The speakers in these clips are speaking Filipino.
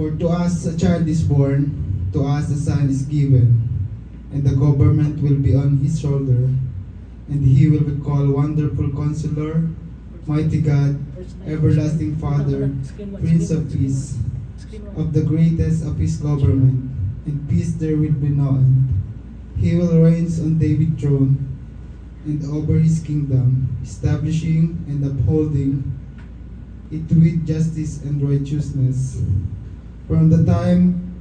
For to us a child is born, to us a son is given, and the government will be on his shoulder, and he will be called Wonderful Counselor, Mighty God, Everlasting Father, Prince of Peace. Of the greatest of his government, and peace there will be no end. He will reign on David's throne, and over his kingdom, establishing and upholding it with justice and righteousness. From the time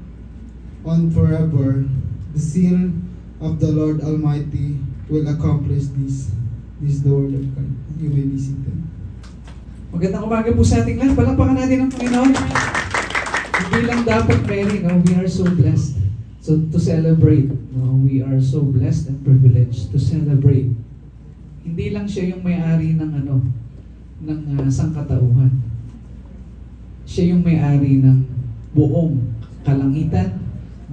on forever, the seal of the Lord Almighty will accomplish this. This is the word of God. You may be seated. Magandang umaga po sa ating lahat. Palakpakan natin ang Panginoon. Hindi lang dapat, Mary, no? We are so blessed to celebrate. No? We are so blessed and privileged to celebrate. Hindi lang siya yung may-ari ng sangkatauhan. Siya yung may-ari ng buong kalangitan,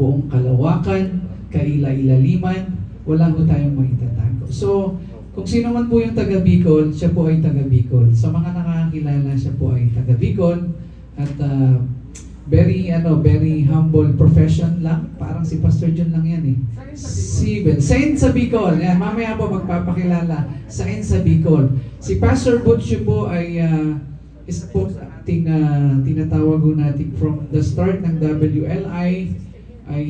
buong kalawakan, kaila-ilaliman, wala ko tayong maitatago. So, kung sino man po yung taga Bicol, siya po ay taga Bicol. Sa mga nakakakilala, siya po ay taga Bicol. At very humble profession lang. Parang si Pastor John lang yan eh. Civil. Saint sa Bicol. Yan, mamaya po magpapakilala. Saint sa Bicol. Si Pastor Butch po ay isa po sa ating tinatawag natin from the start ng WLI ay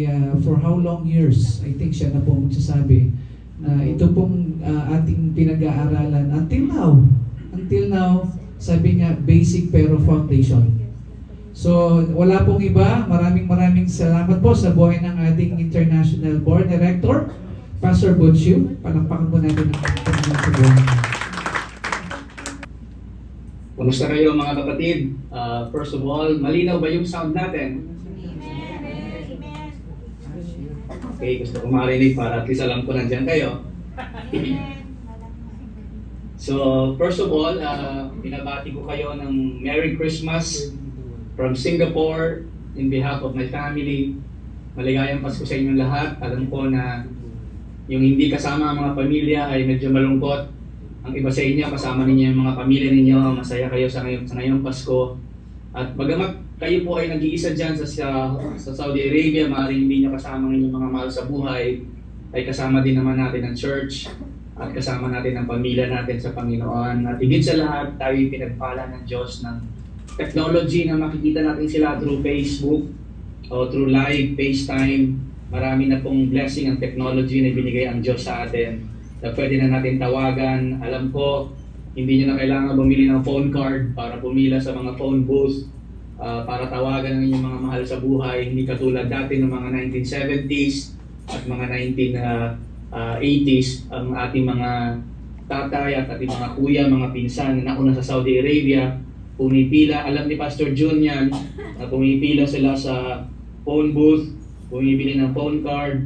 for how long years? I think siya na po magsasabi na ito pong ating pinag-aaralan until now, sabi niya basic pero foundation. So wala pong iba. Maraming salamat po sa buhay ng ating International Board Director, Pastor Butch. Palakpakan po natin ang Panginoon sa buhay. Kumusta kayo mga kapatid? First of all, malinaw ba yung sound natin? Okay, gusto ko marinig para at least alam ko nandiyan kayo. So, first of all, binabati ko kayo ng Merry Christmas from Singapore in behalf of my family. Maligayang Pasko sa inyong lahat. Alam ko na yung hindi kasama ang mga pamilya ay medyo malungkot. Ang iba sa inyo, kasama ninyo yung mga pamilya ninyo, masaya kayo sa ngayong Pasko. At bagamat kayo po ay nag-iisa dyan sa Saudi Arabia, maaaring hindi nyo kasama ng inyong mga mahal sa buhay, ay kasama din naman natin ang church at kasama natin ang pamilya natin sa Panginoon. At higit sa lahat, tayo pinagpala ng Diyos ng technology na makikita natin sila through Facebook o through live, FaceTime. Marami na pong blessing ang technology na binigay ang Diyos sa atin. Na pwede na natin tawagan. Alam ko, hindi nyo na kailangan bumili ng phone card para pumila sa mga phone booth para tawagan ang inyong mga mahal sa buhay. Hindi katulad dati ng mga 1970s at mga 1980s ang ating mga tatay at ating mga kuya, mga pinsan na nauna sa Saudi Arabia, pumipila. Alam ni Pastor Jun yan, na pumipila sila sa phone booth, bumibili ng phone card,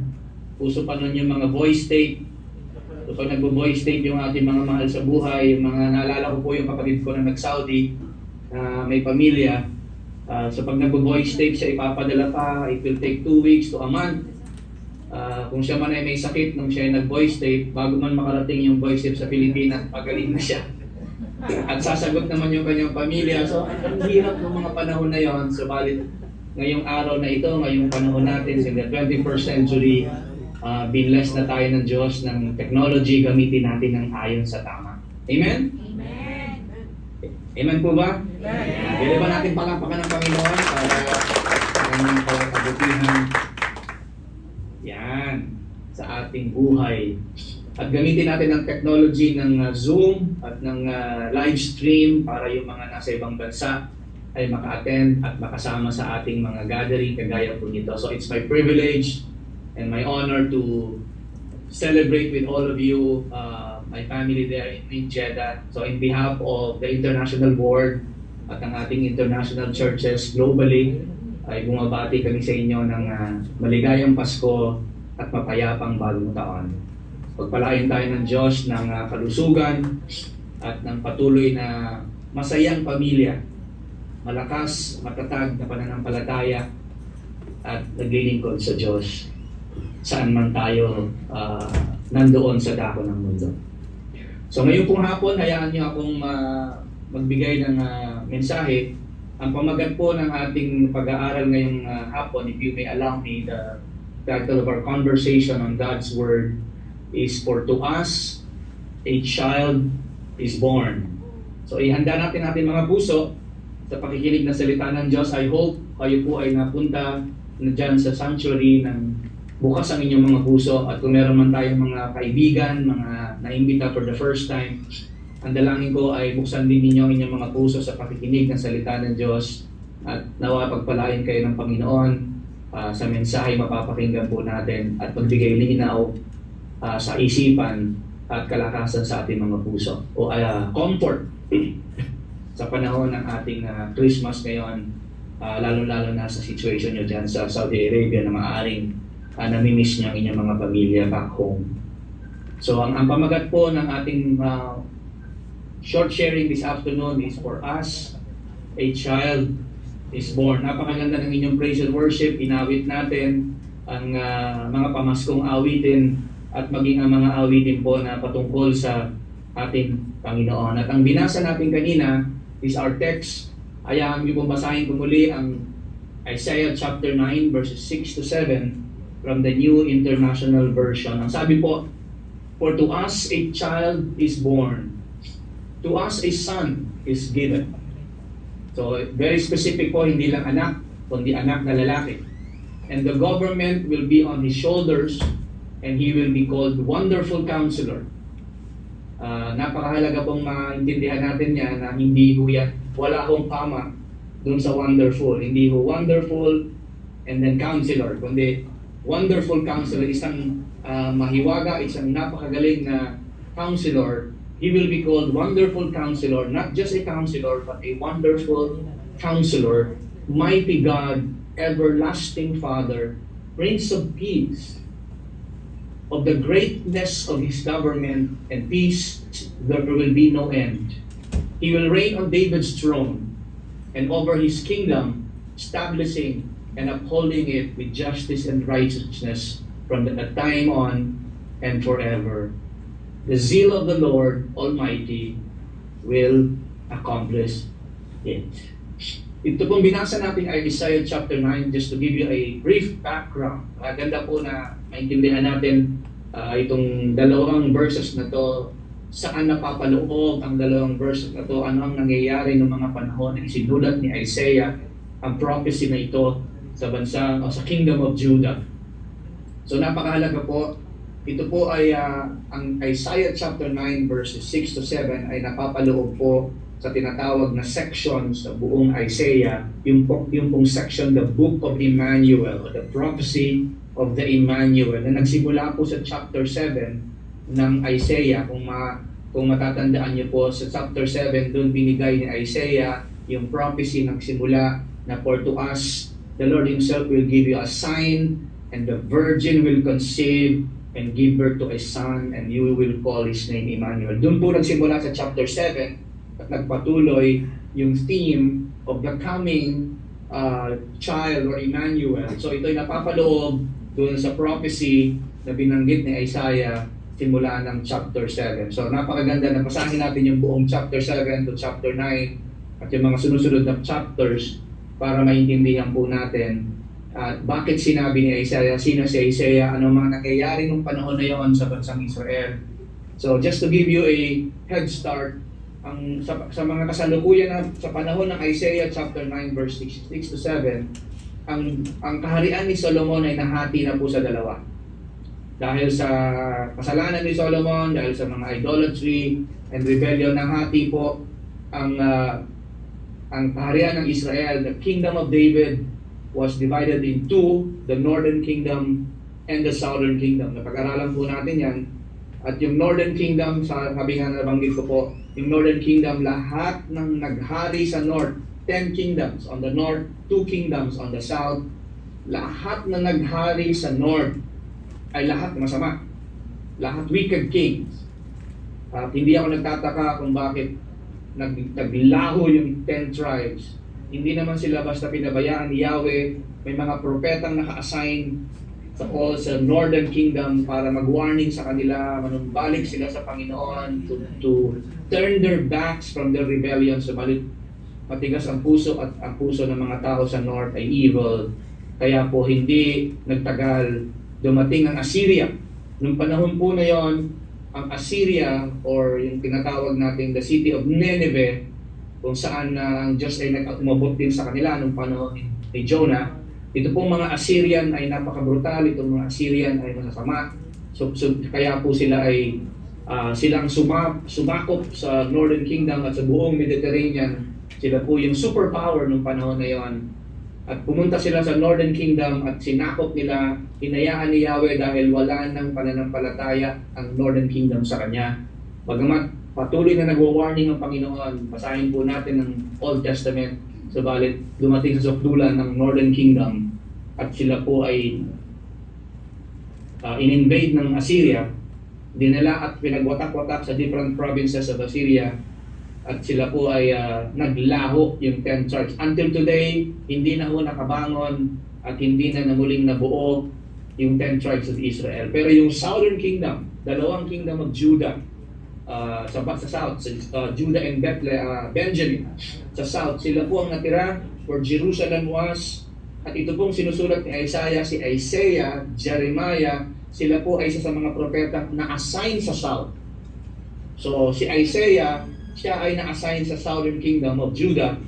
uso pa nun yung mga voice tape. So pag nagbo-voice tape yung ating mga mahal sa buhay, yung mga naalala ko po yung kapatid ko na nag-Saudi, may pamilya. So pag nagbo-voice tape siya, ipapadala pa, it will take 2 weeks to a month. Kung siya man ay may sakit nung siya ay nag-voice tape, bago man makarating yung voice tape sa Pilipinas, magaling na siya. At sasagot naman yung kanyang pamilya. So ang hirap ng mga panahon na yon. Subalit ngayong araw na ito, ngayong panahon natin, in the 21st century, binless na tayo ng Diyos ng technology, gamitin natin ng ayon sa tama. Amen? Amen. Amen po ba? Amen. Pwede ba natin palakpakan ng Panginoon para kanyang palakabutihan? Yan, sa ating buhay. At gamitin natin ang technology ng Zoom at ng live stream para yung mga nasa ibang bansa ay maka-attend at makasama sa ating mga gathering kagaya po nito. So it's my privilege and my honor to celebrate with all of you, my family there in Jeddah. So in behalf of the International Board at ang ating international churches globally, ay bumabati kami sa inyo ng maligayang Pasko at mapayapang bagong taon. Pagpalain tayo ng Diyos ng kalusugan at ng patuloy na masayang pamilya, malakas, matatag na pananampalataya at naglilingkod sa Diyos saan man tayo nandoon sa dako ng mundo. So ngayon pong hapon, hayaan niyo akong magbigay ng mensahe Ang pamagat po ng ating pag-aaral ngayong hapon, if you may allow me, the title of our conversation on God's Word is For to Us, a Child is Born. So ihanda natin ating mga puso sa pakikinig ng salita ng Diyos. I hope kayo po ay napunta na dyan sa sanctuary ng bukas ang inyong mga puso, at kung meron man tayong mga kaibigan, mga naimbita for the first time, ang dalangin ko ay buksan din ninyo ang inyong mga puso sa pakikinig ng salita ng Diyos, at nawa pagpalain kayo ng Panginoon sa mensahe mapapakinggan po natin, at magbigay linaw sa isipan at kalakasan sa ating mga puso, o comfort sa panahon ng ating Christmas ngayon, lalo-lalo na sa situation nyo dyan sa Saudi Arabia na maaaring namimiss niyo ang inyong mga pamilya back home. So ang pamagat po ng ating short sharing this afternoon is For Us, a Child is Born. Napakaganda ng inyong praise and worship. Inawit natin ang mga pamaskong awitin at maging ang mga awitin po na patungkol sa ating Panginoon. At ang binasa natin kanina is our text. Hayaan niyo pong basahin ko muli ang Isaiah chapter 9 verses 6 to 7 from the New International Version. Ang sabi po, For to us a child is born, to us a son is given. So very specific po, hindi lang anak, kundi anak na lalaki. And the government will be on his shoulders, and he will be called Wonderful Counselor. Napakahalaga pong maintindihan natin yan na hindi ho yan, wala hong tama dun sa wonderful. Hindi ho wonderful and then counselor, kundi Wonderful Counselor, isang mahiwaga, isang napakagaling na counselor. He will be called Wonderful Counselor, not just a counselor, but a wonderful counselor, mighty God, everlasting Father, Prince of Peace. Of the greatness of his government and peace, there will be no end. He will reign on David's throne and over his kingdom, establishing and upholding it with justice and righteousness from that time on and forever. The zeal of the Lord Almighty will accomplish it. Ito pong binasa natin ay Isaiah chapter 9, just to give you a brief background. Maganda po na maintindihan natin itong dalawang verses na to, saan napapaloob ang dalawang verses na to, ano ang nangyayari noong mga panahon na isinulat ni Isaiah ang prophecy na ito sa bansa o sa Kingdom of Judah. So napakahalaga po. Ito po ay ang Isaiah chapter 9 verses 6 to 7 ay napapaloob po sa tinatawag na section sa buong Isaiah, yung pong section, the Book of Emmanuel, the Prophecy of the Emmanuel, na nagsimula po sa chapter 7 ng Isaiah. Kung matatandaan niyo po, sa chapter 7, doon binigay ni Isaiah yung prophecy nagsimula na For to us, the Lord Himself will give you a sign, and the virgin will conceive and give birth to a son, and you will call his name Emmanuel. Doon po nagsimula sa chapter 7 at nagpatuloy yung theme of the coming child or Emmanuel. So ito'y napapaloob doon sa prophecy na binanggit ni Isaiah simula ng chapter 7. So napakaganda na basahin natin yung buong chapter 7 to chapter 9 at yung mga sunusunod na chapters para maintindihan po natin at bakit sinabi ni Isaiah, sino si Isaiah, ano mga nangyayari nung panahon na yon sa bansang Israel. So just to give you a head start, sa mga kasalukuyan na sa panahon ng Isaiah chapter 9 verse 6 to 7, ang kaharian ni Solomon ay nahati na po sa dalawa. Dahil sa kasalanan ni Solomon, dahil sa mga idolatry and rebellion, nahati po ang kaharian ng Israel. The kingdom of David was divided in two, the northern kingdom and the southern kingdom. Napag-aralan po natin yan. At yung northern kingdom, sabi nga nabanggit ko po, yung northern kingdom, lahat ng naghari sa north, 10 kingdoms on the north, 2 kingdoms on the south, lahat na naghari sa north ay lahat masama. Lahat wicked kings. At hindi ako nagtataka kung bakit naglaho yung 10 tribes. Hindi naman sila basta pinabayaan ni Yahweh. May mga propetang naka-assign sa northern kingdom para mag-warning sa kanila, manumbalik sila sa Panginoon, to turn their backs from their rebellion, subalit matigas ang puso at ang puso ng mga tao sa north ay evil. Kaya po hindi nagtagal, dumating ang Assyria. Nung panahon po na yon, ang Assyria or yung tinatawag natin the city of Nineveh, kung saan ang Diyos ay umabot din sa kanila nung panahon ni Jonah. Ito pong mga Assyrian ay napaka-brutal, itong mga Assyrian ay masasama. So kaya po sila ay silang sumakop sa Northern Kingdom at sa buong Mediterranean. Sila po yung superpower nung panahon na yon. At pumunta sila sa Northern Kingdom at sinakop nila, hinayaan ni Yahweh dahil wala ng pananampalataya ang Northern Kingdom sa Kanya. Bagamat patuloy na nagwa-warning ang Panginoon, basahin po natin ang Old Testament, subalit dumating sa sukdulan ng Northern Kingdom at sila po ay in-invade ng Assyria, dinala at pinagwatak-watak sa different provinces of Assyria, at sila po ay naglaho yung 10 tribes. Until today, hindi na ho nakabangon at hindi na muling nabuo yung 10 tribes of Israel. Pero yung Southern Kingdom, dalawang kingdom of Judah, sa south, Judah and Benjamin, sa south, sila po ang natira where Jerusalem was. At ito pong sinusulat ni Isaiah, si Isaiah, Jeremiah, sila po ay isa sa mga propeta na assign sa south. So si Isaiah, siya ay na-assign sa Southern Kingdom of Judah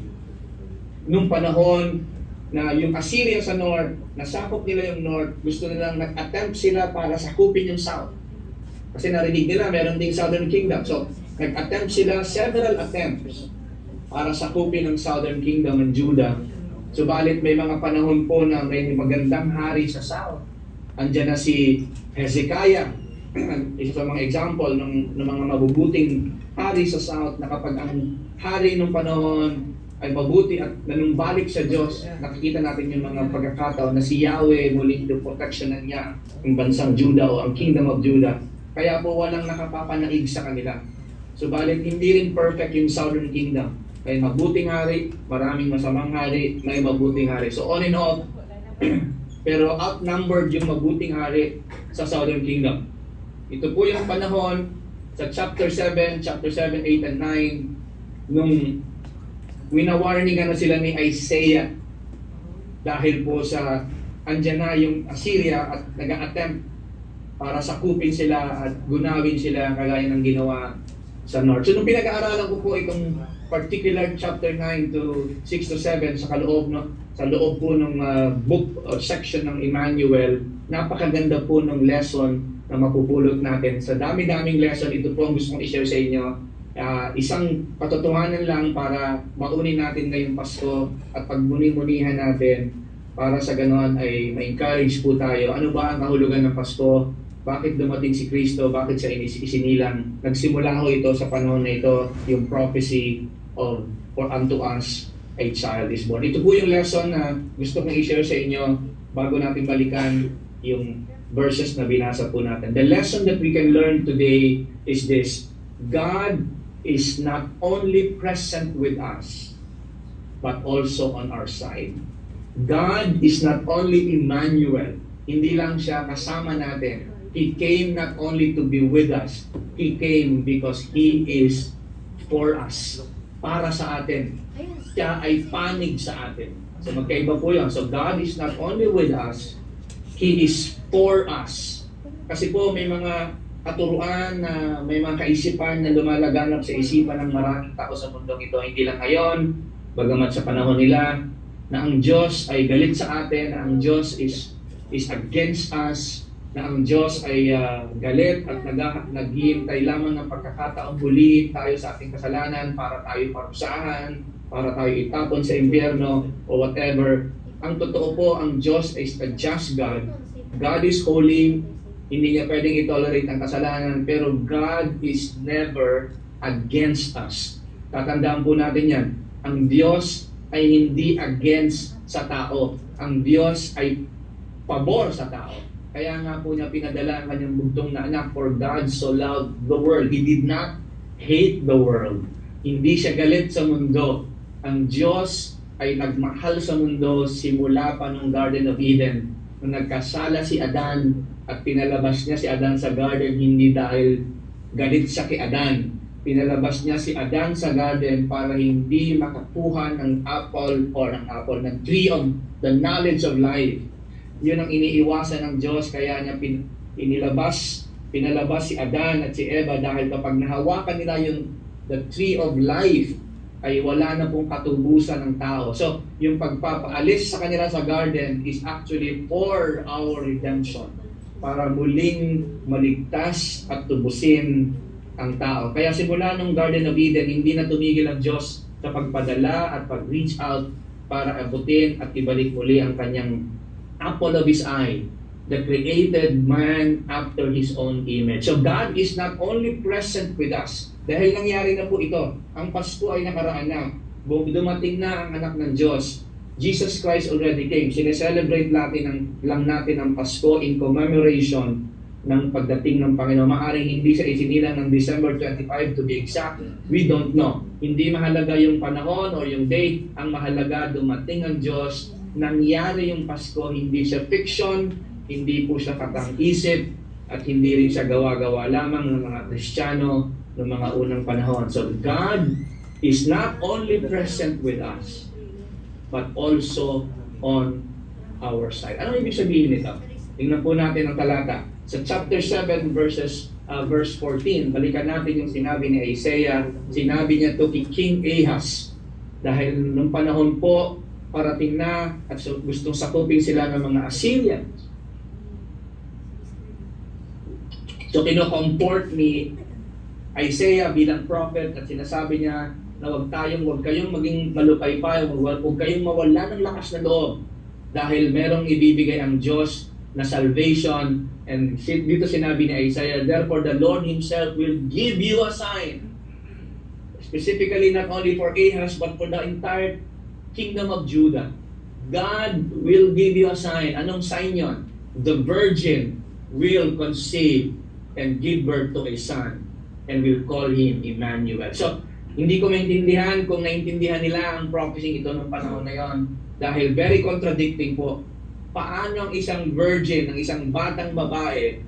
nung panahon na yung Assyria sa north, nasakop nila yung north, gusto nilang nag-attempt sila para sakupin yung south. Kasi narinig nila meron ding Southern Kingdom. So nag-attempt sila, several attempts para sakupin ang Southern Kingdom ng Judah. Subalit may mga panahon po na may magandang hari sa south. Andiyan na si Hezekiah, isa sa mga example ng mga mabubuting hari sa south, na kapag ang hari ng panahon ay mabuti at nanumbalik sa Diyos, nakikita natin yung mga pagkakataon na si Yahweh muling proteksyonan niya ang bansang Judah o ang Kingdom of Judah. Kaya po walang nakapapanaig sa kanila. Subalit hindi rin perfect yung Southern Kingdom. May mabuting hari, maraming masamang hari, may mabuting hari. So on and off, pero outnumbered yung mabuting hari sa Southern Kingdom. Ito po yung panahon sa chapter 7, 8, and 9, nung winawarningan na sila ni Isaiah dahil po sa andyan na yung Assyria at nag-attempt para sakupin sila at gunawin sila kagaya ng ginawa sa north. So nung pinag-aaralan ko po itong particular chapter 9 to 6 to 7 sa loob po ng book or section ng Emmanuel, napakaganda po ng lesson na mapupulot natin. Sa dami-daming lesson, ito po ang gusto kong i-share sa inyo. Isang katotohanan lang para maunin natin ngayong Pasko at pagmuni-munihan natin para sa ganoon ay ma-encourage po tayo. Ano ba ang kahulugan ng Pasko? Bakit dumating si Kristo? Bakit siya isinilang? Nagsimula ho ito sa panahon na ito, yung prophecy of for unto us a child is born. Ito po yung lesson na gusto kong i-share sa inyo bago natin balikan yung verses na binasa po natin. The lesson that we can learn today is this: God is not only present with us, but also on our side. God is not only Emmanuel. Hindi lang siya kasama natin. He came not only to be with us. He came because He is for us. Para sa atin. Siya ay panig sa atin. So magkaiba po yun. So God is not only with us, He is for us. Kasi po may mga katuruan na may mga kaisipan na lumalaganap sa isipan ng maraming tao sa mundong ito. Hindi lang ngayon, bagamat sa panahon nila, na ang Diyos ay galit sa atin, na ang Diyos is against us, na ang Diyos ay galit at naghihintay lamang ng pagkakataong huli tayo sa ating kasalanan para tayo parusahan, para tayo itapon sa impyerno o whatever. Ang totoo po, ang Diyos is a just God. God is holy, hindi niya pwedeng i-tolerate ang kasalanan, pero God is never against us. Tatandaan po natin yan. Ang Diyos ay hindi against sa tao. Ang Diyos ay pabor sa tao. Kaya nga po niya pinadala ang kanyang bugtong na anak, for God so loved the world. He did not hate the world. Hindi siya galit sa mundo. Ang Diyos ay nagmahal sa mundo simula pa ng Garden of Eden. Nung nagkasala si Adan at pinalabas niya si Adan sa garden, hindi dahil galit siya kay Adan, pinalabas niya si Adan sa garden para hindi makakuha ng ng tree of the knowledge of life. Yun ang iniiwasan ng Diyos, kaya niya pinalabas si Adan at si Eva, dahil kapag nahawakan nila yung the tree of life, ay wala na pong katubusan ng tao. So, yung pagpapaalis sa kanila sa garden is actually for our redemption, para muling maligtas at tubusin ang tao. Kaya simula nung Garden of Eden, hindi na tumigil ang Diyos sa pagpadala at pag-reach out para abutin at ibalik muli ang kanyang apple of His eye, the created man after His own image. So God is not only present with us, dahil nangyari na po ito, ang Pasko ay nakaraan na, dumating na ang anak ng Diyos. Jesus Christ already came. Sineselebrate lang natin ang Pasko in commemoration ng pagdating ng Panginoon. Maaring hindi siya isinilang ng December 25 to be exact. We don't know. Hindi mahalaga yung panahon or yung date. Ang mahalaga, dumating ang Diyos. Nangyari yung Pasko. Hindi siya fiction. Hindi po siya katang-isip. At hindi rin siya gawa-gawa lamang ng mga Kristiyano noong mga unang panahon. So God is not only present with us, but also on our side. Ano ibig sabihin nito? Tingnan po natin ang talata. Sa chapter 7 verse 14, balikan natin yung sinabi ni Isaiah. Sinabi niya to kay King Ahaz. Dahil nung panahon po, parating na at gustong sakupin sila ng mga Assyrians. So kino-comport ni Isaiah bilang prophet at sinasabi niya na huwag kayong maging malupaypay, huwag kayong mawala ng lakas na loob dahil merong ibibigay ang Diyos na salvation. And dito sinabi ni Isaiah, therefore the Lord Himself will give you a sign. Specifically not only for Ahaz but for the entire kingdom of Judah. God will give you a sign. Anong sign yon? The virgin will conceive and give birth to a son and will call him Emmanuel. So, hindi ko maintindihan kung naintindihan nila ang prophecy ito ng panahon na yon, dahil very contradicting po. Paano ang isang virgin, ang isang batang babae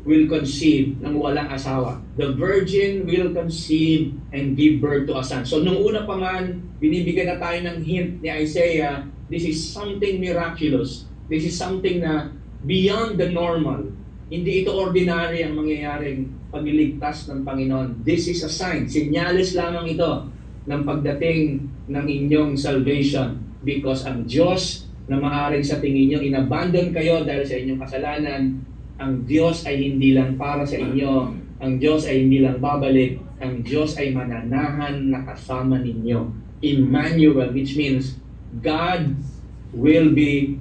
will conceive ng walang asawa? The virgin will conceive and give birth to a son. So, nung una pa man, binibigyan na tayo ng hint ni Isaiah, this is something miraculous. This is something na beyond the normal. Hindi ito ordinary ang mangyayaring pagliligtas ng Panginoon. This is a sign. Senyales lamang ito ng pagdating ng inyong salvation. Because ang Diyos na maaaring sa tingin nyo, inabandon kayo dahil sa inyong kasalanan, ang Diyos ay hindi lang para sa inyo. Ang Diyos ay hindi lang babalik. Ang Diyos ay mananahan na kasama ninyo. Emmanuel, which means God will be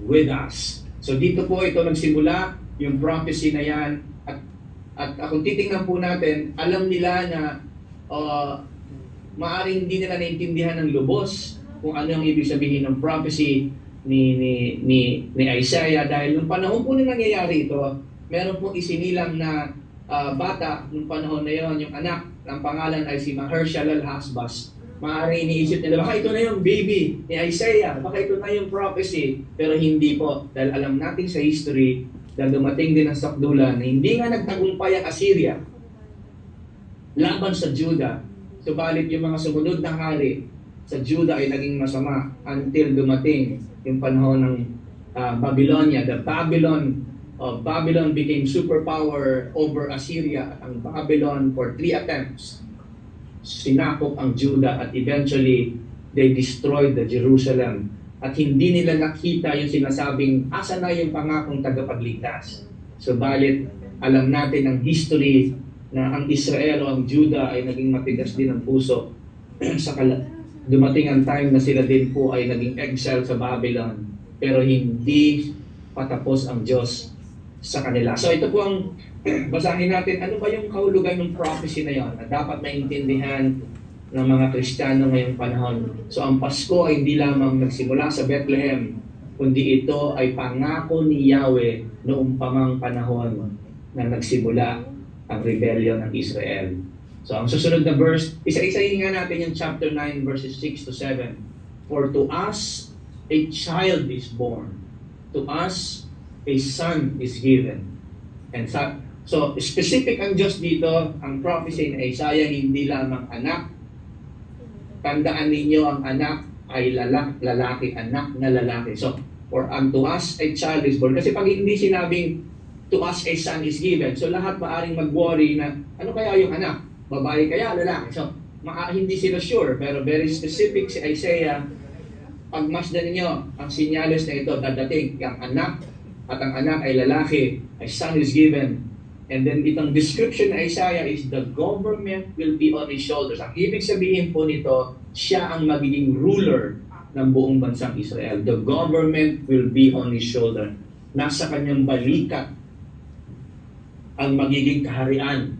with us. So dito po ito nagsimula, yung prophecy na yan. At kung titingnan po natin, alam nila na maaaring hindi nila naintindihan ng lubos kung ano yung ibig sabihin ng prophecy ni Isaiah. Dahil nung panahon po na nangyayari ito, meron po isinilang na bata nung panahon na yon, yung anak ng pangalan ay si Maher-shalal Hasbaz. Maaaring iniisip nila, baka ito na yung baby ni Isaiah, baka ito na yung prophecy. Pero hindi po, dahil alam natin sa history, dahil dumating din ang sakdulan na hindi nga nagtagumpay ang Assyria laban sa Judah. Subalit yung mga sumunod na hari sa Judah ay naging masama until dumating yung panahon ng Babylonia. The Babylon became superpower over Assyria, at ang Babylon for 3 attempts sinakop ang Judah at eventually they destroyed the Jerusalem. At hindi nila nakita yung sinasabing asa na yung pangakong tagapagligtas. Subalit alam natin ang history na ang Israel o ang Judah ay naging matigas din ang puso. Dumating ang time na sila din po ay naging exile sa Babylon, pero hindi patapos ang Diyos sa kanila. So ito po ang basahin natin. Ano ba yung kahulugan ng prophecy na yon na dapat maintindihan ng mga Kristiyano ngayong panahon? So ang Pasko ay hindi lamang nagsimula sa Bethlehem, kundi ito ay pangako ni Yahweh noong pamang panahon na nagsimula ang rebellion ng Israel. So ang susunod na verse, isa-isahin nga natin yung chapter 9 verses 6 to 7. For to us a child is born, to us a son is given, and So, specific ang Diyos dito, ang prophecy ni Isaiah, hindi lamang anak. Tandaan ninyo, ang anak ay lalaki, anak na lalaki. So, for unto us a child is born. Kasi pag hindi sinabing to us a son is given, so lahat maaring mag-worry na, ano kaya yung anak? Babae kaya, lalaki? So, hindi sila sure, pero very specific si Isaiah. Pagmasdan ninyo, ang sinyalis na ito, dadating ang anak, at ang anak ay lalaki, a son is given. And then itong description ng Isaiah is the government will be on his shoulders. Ang ibig sabihin po nito, siya ang magiging ruler ng buong bansang Israel. The government will be on his shoulder. Nasa kanyang balikat ang magiging kaharian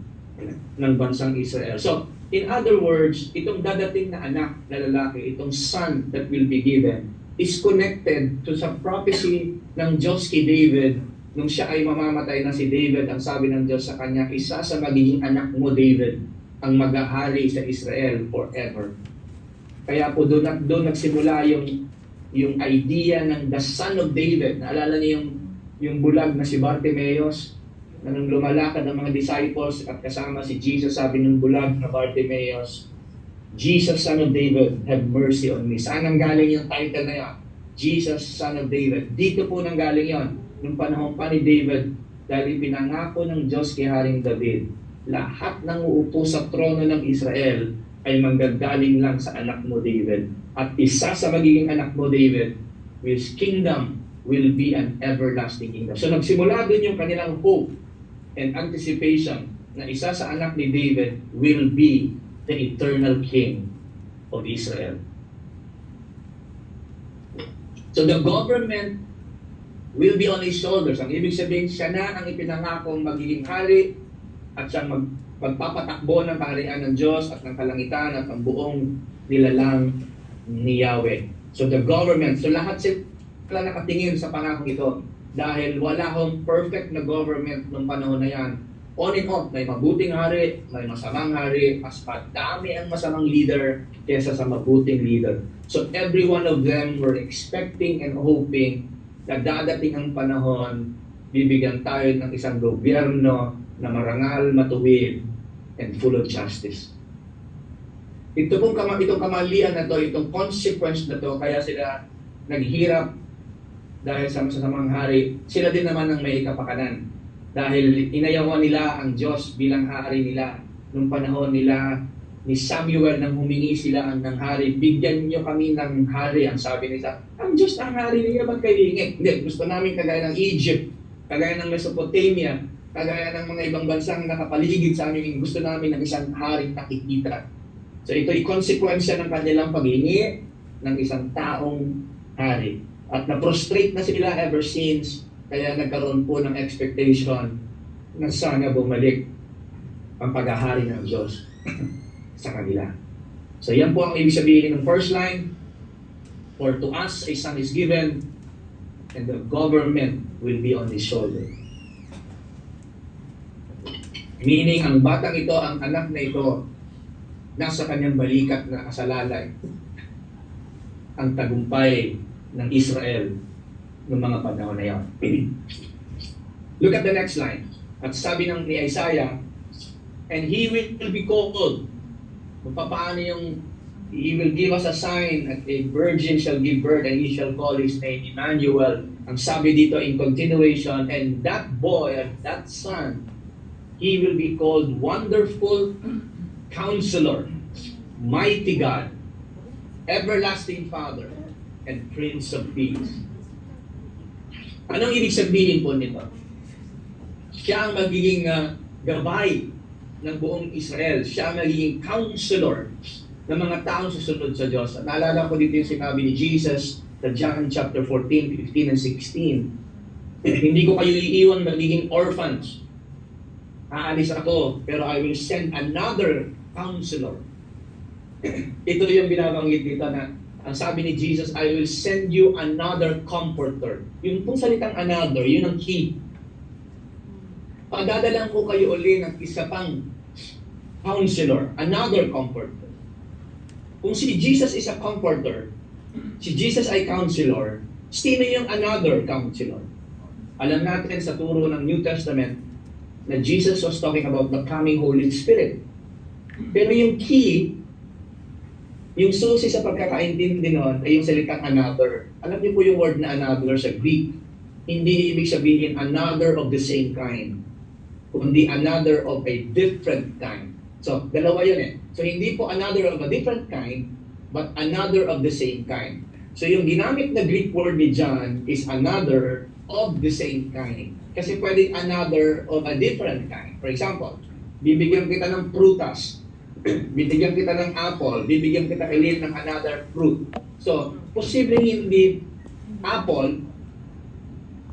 ng bansang Israel. So, in other words, itong dadating na anak na lalaki, itong son that will be given, is connected to sa prophecy ng Diyos kay David. Nung siya ay mamamatay na si David, ang sabi ng Diyos sa kanya, isa sa magiging anak mo, David, ang maghahari sa Israel forever. Kaya po doon nagsimula yung idea ng the son of David. Naalala niyo yung bulag na si Bartimaeus, na nung lumalakad ang mga disciples at kasama si Jesus, sabi ng bulag na Bartimaeus, Jesus, son of David, have mercy on me. Saan ang galing yung title na yan? Jesus, son of David. Dito po nang galing yon. Nung panahon pa ni David, dahil pinangako ng Diyos kay Haring David, lahat ng uupo sa trono ng Israel ay manggagaling lang sa anak mo, David. At isa sa magiging anak mo, David, his kingdom will be an everlasting kingdom. So nagsimula din yung kanilang hope and anticipation na isa sa anak ni David will be the eternal king of Israel. So the government will be on his shoulders. Ang ibig sabihin, siya na ang ipinangakong magiging hari at siyang magpapatakbo ng kaharian ng Diyos at ng kalangitan at ang buong nilalang ni Yahweh. So the government, so lahat sila nakatingin sa pangakong ito dahil wala hong perfect na government nung panahon na yan. On and off, may mabuting hari, may masamang hari, mas madami ang masamang leader kesa sa mabuting leader. So every one of them were expecting and hoping na dadating ang panahon, bibigyan tayo ng isang gobyerno na marangal, matuwid, and full of justice. Itong kamalian na to, itong consequence na to, kaya sila naghihirap dahil sa masasamang hari, sila din naman ang may kapakanan. Dahil inayawan nila ang Diyos bilang hari nila. Nung panahon nila ni Samuel nang humingi sila ng hari, bigyan niyo kami ng hari. Ang sabi nila, ang Diyos ang hari niya, ba't kayo hingi? Hindi, gusto namin kagaya ng Egypt, kagaya ng Mesopotamia, kagaya ng mga ibang bansang nakapaligid sa amin, gusto namin ng isang haring nakikita. So ito ay konsekwensya ng kanilang paghingi ng isang taong hari. At na-prostrate na sila ever since, kaya nagkaroon po ng expectation na sana bumalik ang paghahari ng Diyos sa kanila. So yan po ang ibig sabihin ng first line. For to us a son is given, and the government will be on his shoulder. Meaning, ang batang ito, ang anak na ito, nasa kanyang balikat na asalalay ang tagumpay ng Israel noong mga panahon na yan. Look at the next line. At sabi ng ni Isaiah, and he will be called. Kung paano yung he will give us a sign that a virgin shall give birth and he shall call his name Emmanuel. Ang sabi dito in continuation, and that boy, that son, he will be called Wonderful Counselor, Mighty God, Everlasting Father, and Prince of Peace. Anong ibig sabihin po nito? Siya ang magiging gabay ng buong Israel. Siya ang magiging counselor ng mga taong susunod sa Diyos. At naalala ko dito yung sinabi ni Jesus sa John chapter 14, 15, and 16. Hindi ko kayo iiwan magiging orphans. Aalis ako, pero I will send another counselor. Ito yung binabanggit dito na ang sabi ni Jesus, I will send you another comforter. Yung pong salitang another, yun ang key. Pagdadalang ko kayo uli ng isa pang counselor, another comforter. Kung si Jesus is a comforter, si Jesus ay counselor, sino yung another counselor? Alam natin sa turo ng New Testament, na Jesus was talking about the coming Holy Spirit. Pero yung key, yung susi sa pagkakaintindi nun ay yung salitang another. Alam niyo po yung word na another sa Greek. Hindi ibig sabihin another of the same kind, kundi another of a different kind. So, dalawa yun eh. So, hindi po another of a different kind, but another of the same kind. So, yung ginamit na Greek word ni John is another of the same kind. Kasi pwedeng another of a different kind. For example, bibigyan kita ng prutas, bibigyan kita ng apple, bibigyan kita ulit ng another fruit. So, posibleng hindi apple,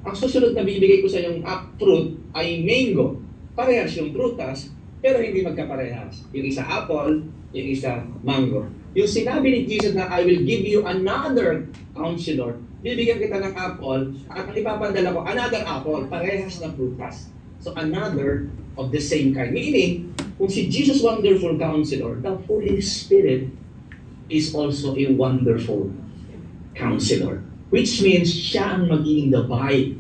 ang susunod na bibigay ko sa yung fruit ay mango. Parehas yung prutas, pero hindi magkaparehas. Yung isa apple, yung isa mango. Yung sinabi ni Jesus na, I will give you another counselor, bibigyan kita ng apple, at ipapadala ko another apple, parehas na prutas. So, another of the same kind. Meaning, kung si Jesus wonderful counselor, the Holy Spirit is also a wonderful counselor. Which means, siya ang magiging gabay.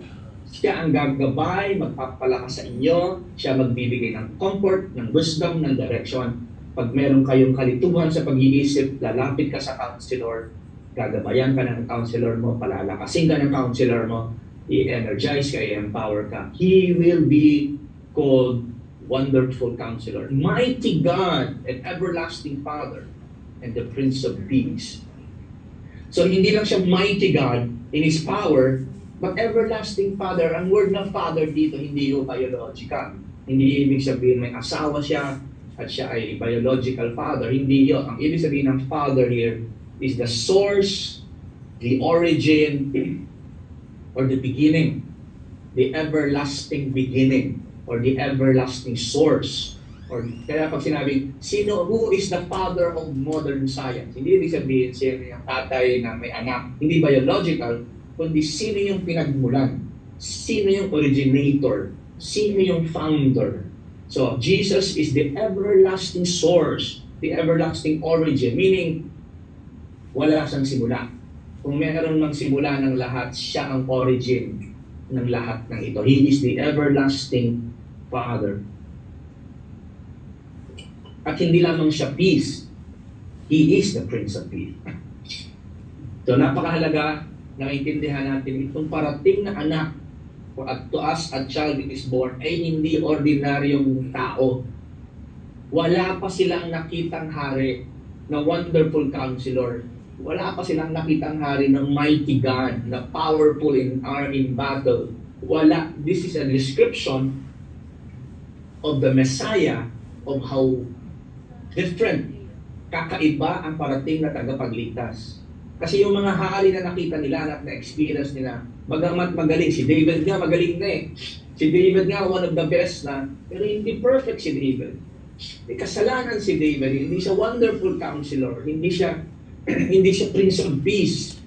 Siya ang gagabay, magpapalakas sa inyo, siya magbibigay ng comfort, ng wisdom, ng direction. Pag meron kayong kalituhan sa pag-iisip, lalapit ka sa counselor, gagabayan ka ng counselor mo, palalakasin ka ng counselor mo, i-energize ka, i-empower ka. He will be called Wonderful Counselor, Mighty God and Everlasting Father, and the Prince of Peace. So hindi lang siya Mighty God in His power, but Everlasting Father. Ang word na Father dito, hindi yung biological. Hindi ibig sabihin may asawa siya at siya ay biological father. Hindi yun. Ang ibig sabihin ng Father here is the source, the origin, or the beginning, the everlasting beginning, or the everlasting source. Or kaya pag sinabi, who is the father of modern science? Hindi ibig sabihin sino yung tatay na may anak. Hindi biological, kundi sino yung pinagmulan, sino yung originator, sino yung founder. So, Jesus is the everlasting source, the everlasting origin, meaning wala siyang simula. Kung meron mang simula ng lahat, siya ang origin ng lahat ng ito. He is the everlasting Father. At hindi lamang siya peace, He is the Prince of Peace. So, napakahalaga na maintindihan natin itong parating na anak at to us a child is born ay hindi ordinaryong tao. Wala pa silang nakitang hari na wonderful counselor. Wala pa silang nakitang hari ng mighty God na powerful in battle. Wala. This is a description of the Messiah, of how different, kakaiba ang parating na tagapagligtas. Kasi yung mga hari na nakita nila at na-experience nila, bagamat magaling, si David nga magaling na eh. Si David nga one of the best na, pero hindi perfect si David. May kasalanan si David, hindi siya wonderful counselor, hindi siya Prince of Peace,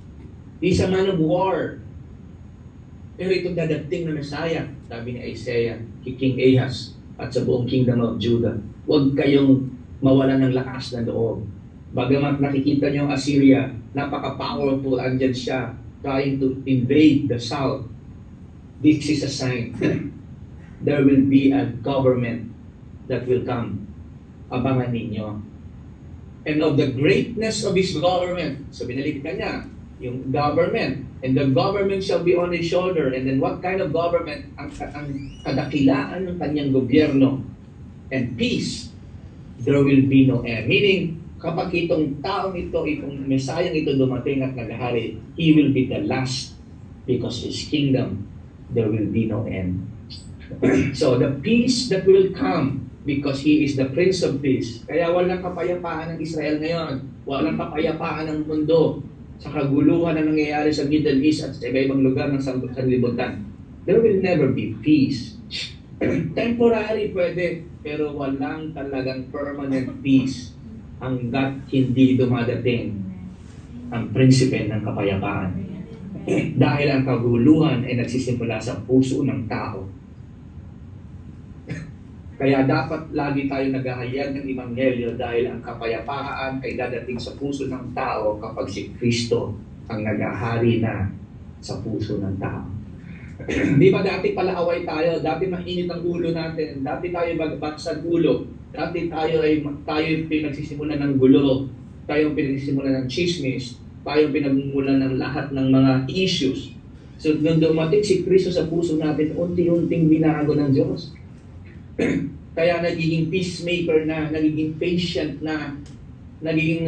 hindi siya man of war. Pero itong dadating na Messiah, sabi ni Isaiah, kay King Ahaz, at sa buong kingdom of Judah, huwag kayong mawalan ng lakas na loob. Bagamat nakikita niyo ang Assyria, napaka-powerful, andyan siya, trying to invade the south. This is a sign. There will be a government that will come. Abangan ninyo. And of the greatness of His government, so binalik ka niya, yung government, and the government shall be on His shoulder. And then what kind of government? Ang kadakilaan ng kanyang gobyerno. And peace, there will be no end. Meaning, kapag itong taong ito, itong Messiah ito dumating at naghahari, He will be the last because His kingdom, there will be no end. So, the peace that will come because He is the Prince of Peace. Kaya walang kapayapaan ng Israel ngayon. Walang kapayapaan ng mundo sa kaguluhan na nangyayari sa Middle East at sa iba-ibang lugar ng sanlibutan. There will never be peace. Temporary pwede, pero walang talagang permanent peace hanggat hindi dumadating ang prinsipe ng kapayapaan. Dahil ang kaguluhan ay nagsisimula sa puso ng tao. Kaya dapat lagi tayo naghahayag ng Ebanghelyo dahil ang kapayapaan ay dadating sa puso ng tao kapag si Kristo ang naghahari na sa puso ng tao. Di ba dati pala away tayo, dati mainit ang ulo natin, dati tayo bagbagsag ulo, dati tayo pinagsisimula ng gulo, tayo pinagsisimula ng chismis, tayo pinagmumulan ng lahat ng mga issues. So nung dumating si Kristo sa puso natin, unti-unting binago ng Diyos. Kaya nagiging peacemaker na, nagiging patient na, nagiging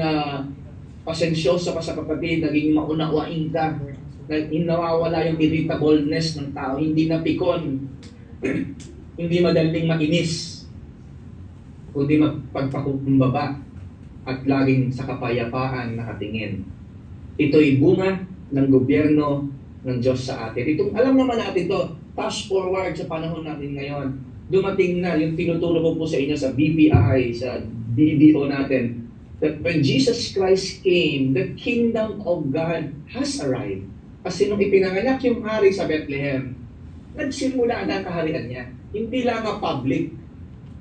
pasensyoso ka sa kapatid, nagiging maunawain ka, nawawala yung irritableness ng tao, hindi na pikon, hindi madaling mainis, kundi mapagpakumbaba at laging sa kapayapaan nakatingin. Ito'y bunga ng gobyerno ng Diyos sa atin. Itong, alam naman natin to, fast forward sa panahon natin ngayon, dumating na yung tinuturo ko po sa inyo sa BPI, sa BDO natin, that when Jesus Christ came, the kingdom of God has arrived. Kasi nung ipinanganak yung hari sa Bethlehem, nagsimula na ang kaharian niya. Hindi lang ang public.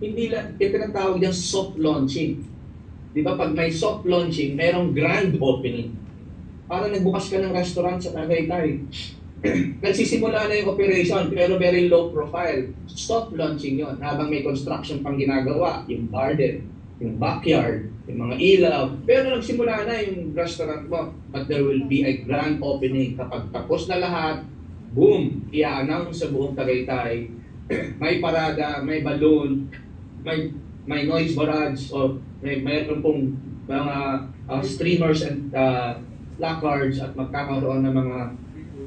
Hindi lang, ito na tawag niyang soft launching. Di ba pag may soft launching, merong grand opening. Parang nagbukas ka ng restaurant sa Tagaytay. Nagsisimula na yung operation, pero very low profile. Soft launching yon habang may construction pang ginagawa, yung garden, yung backyard, yung mga ilaw. Pero nagsimula na yung restaurant mo. But there will be a grand opening. Kapag tapos na lahat, boom, i-announce sa buong Tagaytay. May parada, may balloon, may noise barrage, o mayroon pong mga streamers and placards at magkakaroon ng mga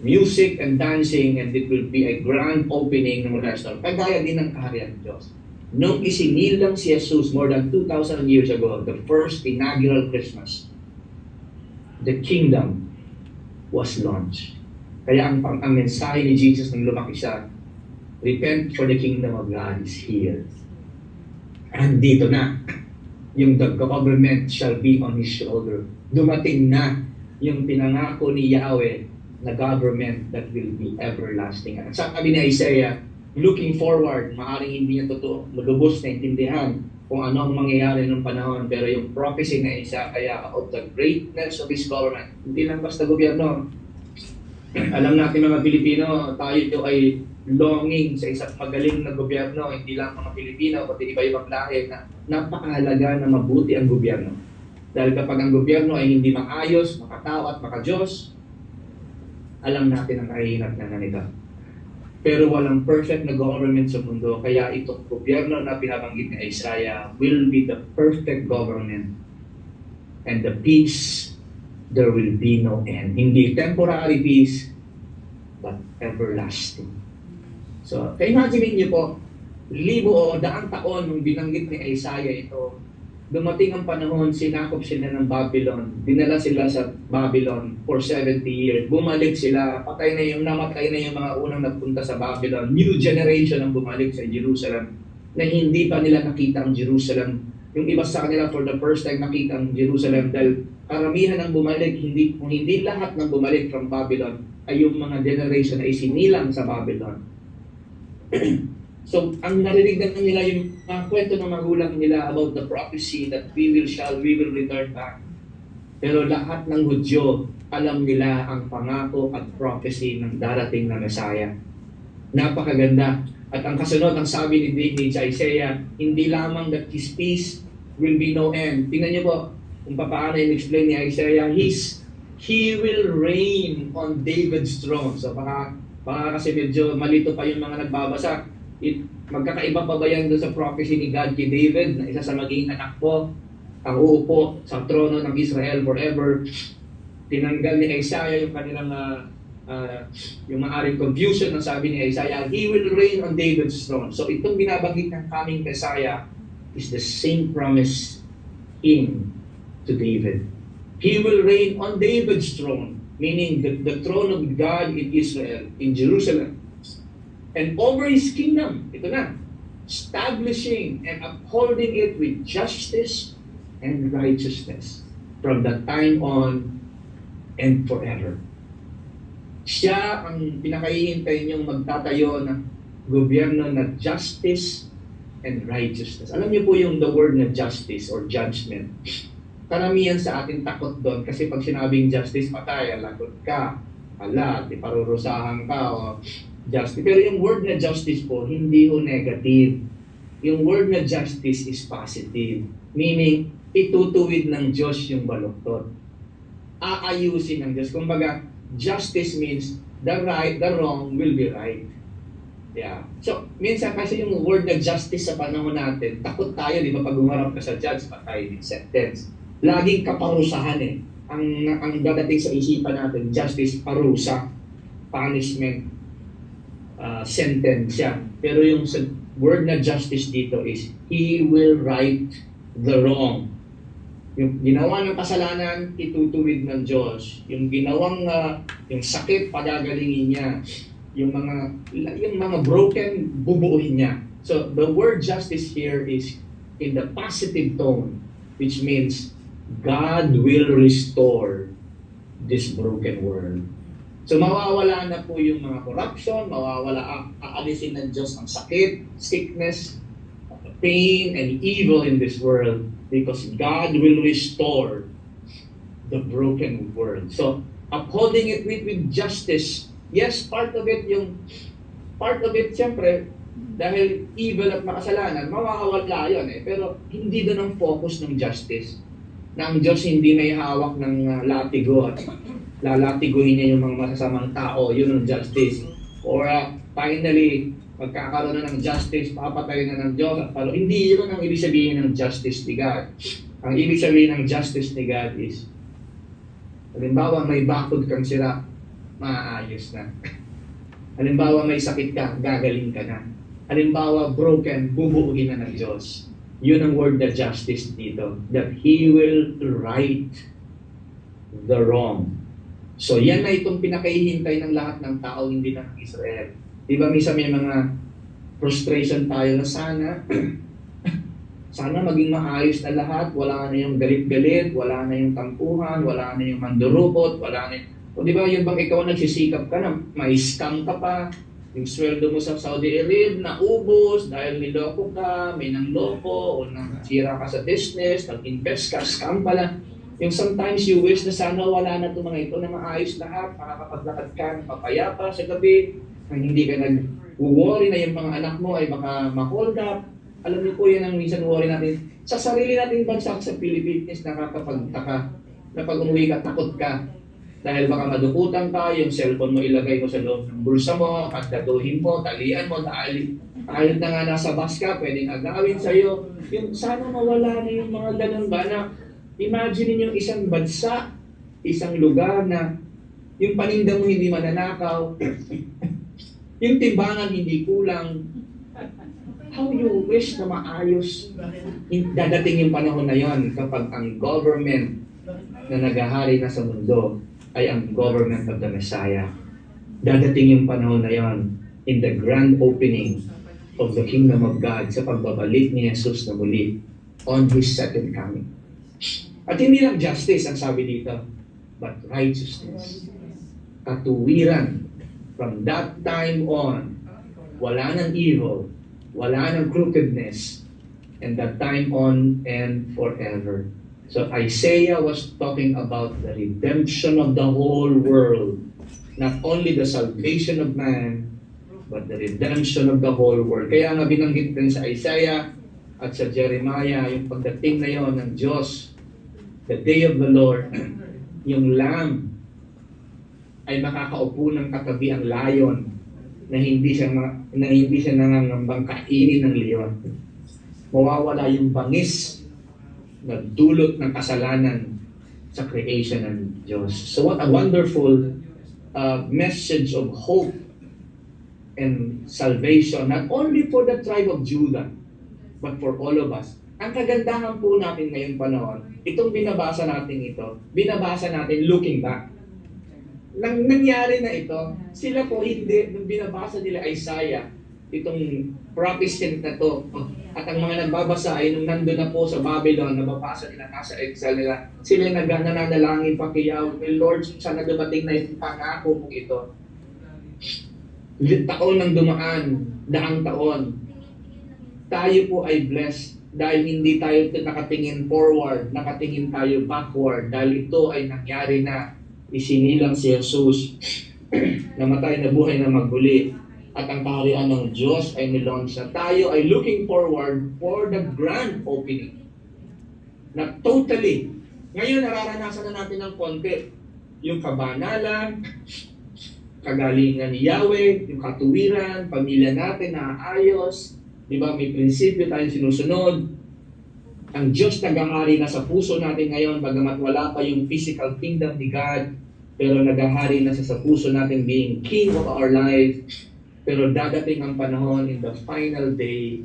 music and dancing, and it will be a grand opening ng restaurant. Kagaya din ng kaharian ng Diyos. Nung isinilang si Jesus more than 2,000 years ago, the first inaugural Christmas, the kingdom was launched. Kaya ang mensahe ni Jesus nang lumaki siya, repent for the kingdom of God is here. And dito na, yung the government shall be on His shoulder. Dumating na yung pinangako ni Yahweh na government that will be everlasting. At sabi ni Isaiah, looking forward, maaaring hindi niya totoo, lubos na intindihan kung ano ang mangyayari ng panahon. Pero yung prophecy na Isaiah of the greatness of His government, hindi lang basta gobyerno. Alam natin mga Pilipino, tayo ay longing sa isang magaling na gobyerno, hindi lang mga Pilipino, pati iba-ibang lahi, na napakahalaga na mabuti ang gobyerno. Dahil kapag ang gobyerno ay hindi maayos, makatao at makajos, alam natin ang kahihinat na ganito. Pero walang perfect na government sa mundo, kaya itong gobyerno na pinabanggit ni Isaiah will be the perfect government. And the peace, there will be no end. Hindi temporary peace, but everlasting. So, imagine niyo po, libo o daang taon nung binanggit ni Isaiah ito, dumating ang panahon, sinakop sila ng Babylon, dinala sila sa Babylon for 70 years, bumalik sila, namatay na yung mga unang nagpunta sa Babylon, new generation ang bumalik sa Jerusalem, na hindi pa nila nakita ang Jerusalem. Yung iba sa kanila for the first time nakita ang Jerusalem, dahil karamihan ang bumalik, kung hindi lahat ng bumalik from Babylon, ay yung mga generation ay sinilang sa Babylon. So, ang narinig na nila yung mga kwento ng magulang nila about the prophecy that we will return back. Pero lahat ng Hudyo, alam nila ang pangako at prophecy ng darating na Messiah. Napakaganda. At ang kasunod, ang sabi ni Isaiah, hindi lamang that His peace will be no end. Tingnan niyo po kung paano yung explain ni Isaiah, He will reign on David's throne. So baka kasi medyo malito pa yung mga nagbabasa. Magkakaiba pa ba yan doon sa prophecy ni God kay David na isa sa magiging anak po ang uupo sa trono ng Israel forever? Tinanggal ni Isaiah yung kanilang yung maaring confusion na sabi ni Isaiah, He will reign on David's throne. So itong binabanggit ng coming Messiah is the same promise to David. He will reign on David's throne, meaning the throne of God in Israel, in Jerusalem. And over His kingdom, ito na, establishing and upholding it with justice and righteousness from that time on and forever. Siya ang pinakahihintay niyong magtatayo ng gobyerno na justice and righteousness. Alam niyo po yung the word na justice or judgment. Karamihan sa atin takot doon kasi pag sinabing justice, patay, lagot ka, di parurusahan ka, o justice. Pero yung word na justice po, hindi ho negative. Yung word na justice is positive. Meaning, itutuwid ng Diyos yung baluktot. Aayusin ng Diyos. Kumbaga, justice means the right, the wrong will be right. Yeah. So, minsan kasi yung word na justice sa panahon natin, takot tayo, di ba, pag umarap ka sa judge, patay din sentence. Laging kaparusahan eh. Ang dadating sa isipan natin, justice, parusa, punishment, sentence yan. Pero yung word na justice dito is, He will right the wrong. Yung ginawa ng kasalanan, itutuwid ng Diyos. Yung ginawang, yung sakit, pagagalingin niya. Yung mga broken, bubuuhin niya. So, the word justice here is in the positive tone, which means God will restore this broken world. So, mawawala na po yung mga corruption, aalisin ng Diyos ang sakit, sickness, pain, and evil in this world because God will restore the broken world. So, upholding it with justice, yes, part of it, siyempre, dahil evil at makasalanan, mawawala yun eh. Pero hindi doon ang focus ng justice. Na ang Diyos hindi may hawak ng latigo at lalatiguhin niya yung mga masasamang tao, yun ang justice. Or finally, magkakaroon na ng justice, papatayin na ng Diyos at palo. Hindi yun ang ibig sabihin ng justice ni God. Ang ibig sabihin ng justice ni God is, halimbawa may bakod kang sira, maayos na. Halimbawa may sakit ka, gagaling ka na. Halimbawa broken, bubuuin na ng Diyos. Yun ang word na justice dito. That He will right the wrong. So yan na itong pinakahihintay ng lahat ng tao, hindi lang ng Israel. Diba minsan may mga frustration tayo na sana maging maayos na lahat, wala na yung galit-galit, wala na yung tampuhan, wala na yung mandurupot, wala na yung... O di ba yung bang ikaw nagsisikap ka na may scam ka pa, yung sweldo mo sa Saudi Arabia naubos dahil niloko ka, may nangloko, o nasira ka sa business, nag-invest ka, scam pala. Yung sometimes you wish na sana wala na itong mga ito na maayos lahat, makakapaglakad ka ng papayapa sa gabi, nang hindi ka nag-worry na yung mga anak mo ay baka ma-hold up. Alam niyo po yan ang minsan worry natin. Sa sarili nating bansa sa Pilipinas, nakakapagtaka na pag umuwi ka, takot ka. Dahil baka madukutan ka, yung cellphone mo ilagay mo sa loob ng bulsa mo, pagdatuhin mo, talian mo, kahit na nga nasa bus ka, pwedeng agawin sa'yo. Yung sana mawala na yung mga ganun ba na imagine yung isang bansa, isang lugar na yung paninda mo hindi mananakaw, yung timbangan hindi kulang. How you wish na maayos. Dadating yung panahon na yon kapag ang government na naghahari na sa mundo ay ang government of the Messiah. Dadating yung panahon na yon in the grand opening of the kingdom of God sa pagbabalik ni Jesus na muli on His second coming. At hindi lang justice ang sabi dito, but righteousness. Katuwiran. From that time on, wala ng evil, wala ng crookedness, and that time on and forever. So Isaiah was talking about the redemption of the whole world. Not only the salvation of man, but the redemption of the whole world. Kaya nga binanggit rin sa Isaiah at sa Jeremiah, yung pagdating na yon ng Diyos, the day of the Lord, yung lamb ay makakaupo ng katabi ang lion na hindi siya nangangambang kainin ng leon. Mawawala yung bangis na dulot ng kasalanan sa creation ng Diyos. So what a wonderful message of hope and salvation, not only for the tribe of Judah, but for all of us. Ang kagandahan po natin ngayong panahon, itong binabasa natin looking back. Nangyari na ito, sila po hindi, nung binabasa nila Isaiah, itong prophecy na to, at ang mga nagbabasa ay nung nandun na po sa Babylon, nababasa nila, nasa exile nila, sila nananalangin pa kay Yahweh, Lord, sana dumating na itong pangako mong ito. Taon ng dumaan, daang taon, tayo po ay blessed dahil hindi tayo nakatingin forward, nakatingin tayo backward, dahil ito ay nangyari na. Isinilang si Jesus, namatay na buhay na magmuli, at ang kaharian ng Diyos ay nilaunch na. Tayo ay looking forward for the grand opening. Na totally, ngayon nararanasan na natin ng konti. Yung kabanalan, kagalingan ni Yahweh, yung katuwiran, pamilya natin na ayos, di ba, may prinsipyo tayong sinusunod. Ang Diyos nagahari na sa puso natin ngayon, bagamat wala pa yung physical kingdom ni God, pero nagahari na sa puso natin being king of our life. Pero dadating ang panahon in the final day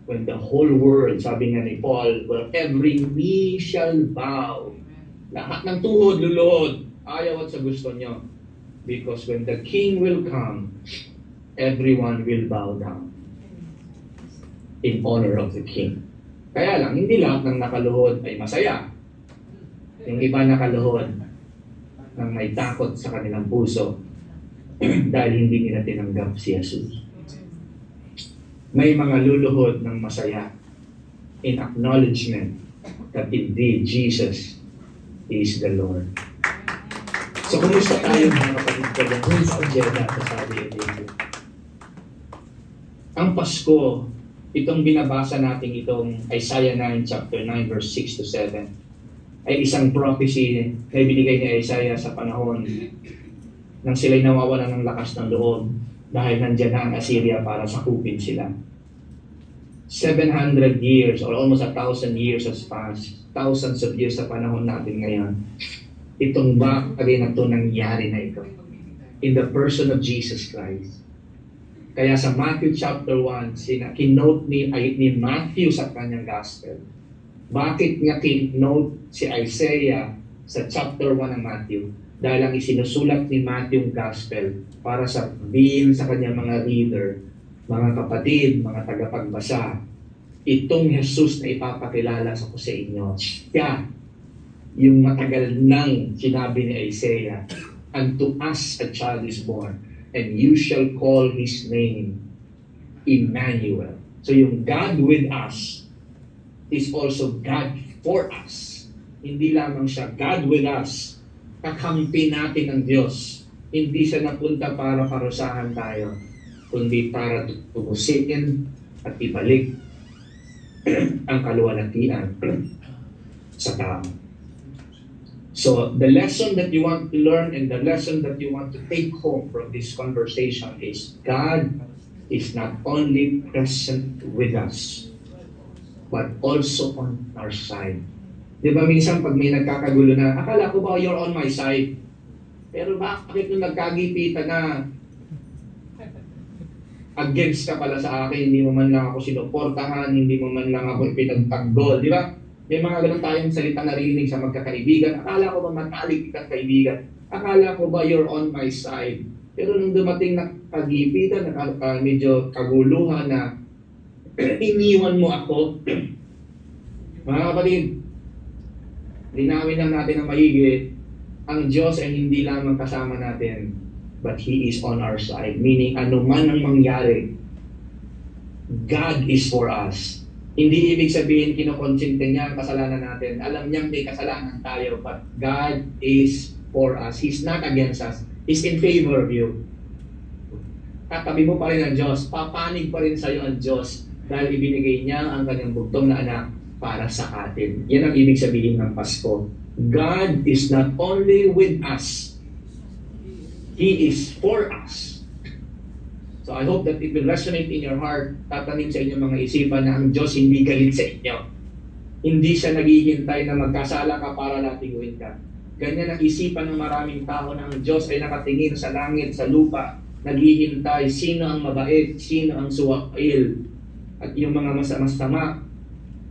when the whole world, sabi nga ni Paul, where every knee shall bow. Lahat ng tuhod, luluhod, ayaw at sa gusto nyo. Because when the King will come, everyone will bow down in honor of the King. Kaya lang, hindi lahat ng nakaluhod ay masaya. Yung iba nakaluhod ng may takot sa kanilang puso dahil hindi nila tinanggap si Jesus. May mga luluhod ng masaya in acknowledgement that indeed Jesus is the Lord. So, kumusta tayo mga kapatid ko lang sa Jeddah at sabi dito? Ang Pasko, itong binabasa natin itong Isaiah 9, chapter 9, verse 6 to 7, ay isang prophecy na ibinigay ni Isaiah sa panahon nang sila'y nawawalan ng lakas ng loob dahil nandiyan na ang Assyria para sakupin sila. 700 years or almost 1,000 years has passed. Thousands of years sa panahon natin ngayon. Itong bagay na ito nangyari na ito in the person of Jesus Christ. Kaya sa Matthew chapter 1, kinote ni Matthew sa kanyang gospel. Bakit niya kinote si Isaiah sa chapter 1 ng Matthew? Dahil ang isinusulat ni Matthew yung gospel para sabihin sa kanyang mga reader, mga kapatid, mga tagapagbasa, itong Jesus na ipapakilala ko sa inyo, siya yung matagal nang sinabi ni Isaiah, "Unto us a child is born, and you shall call his name Emmanuel." So yung God with us is also God for us. Hindi lamang siya God with us, kakampi natin ng Diyos. Hindi siya napunta para parusahan tayo, kundi para tubusin at ibalik ang kaluwalhatian sa tao. So, the lesson that you want to learn and the lesson that you want to take home from this conversation is God is not only present with us, but also on our side. Di ba minsan pag may nagkakagulo na, akala ko ba you're on my side? Pero bakit nung nagkagipitan na, against ka pala sa akin, hindi mo man lang ako sinuportahan, hindi mo man lang ako ipinagtanggol, di ba? May mga ganun tayong salita narinig sa magkakaibigan. Akala ko ba matalik kitang kaibigan? Akala ko ba you're on my side? Pero nung dumating na kagipitan, medyo kaguluhan na iniwan mo ako, mga kapatid, linawin lang natin ang maigi, ang Diyos ay hindi lamang kasama natin, but He is on our side. Meaning, ano man ang mangyari, God is for us. Hindi ibig sabihin kinukonsente niya ang kasalanan natin. Alam niyang may kasalanan tayo, but God is for us. He's not against us. He's in favor of you. Katabi mo pa rin ang Diyos. Papanig pa rin sa iyo ang Diyos dahil ibinigay niya ang kanyang bugtong na anak para sa atin. Yan ang ibig sabihin ng Pasko. God is not only with us, He is for us. So I hope that it will resonate in your heart, tatanim sa inyong mga isipan na ang Diyos hindi galit sa inyo. Hindi siya naghihintay na magkasala ka para latiguin ka. Ganyan ang isipan ng maraming tao na ang Diyos ay nakatingin sa langit, sa lupa, naghihintay sino ang mabait, sino ang suwail. At yung mga masama,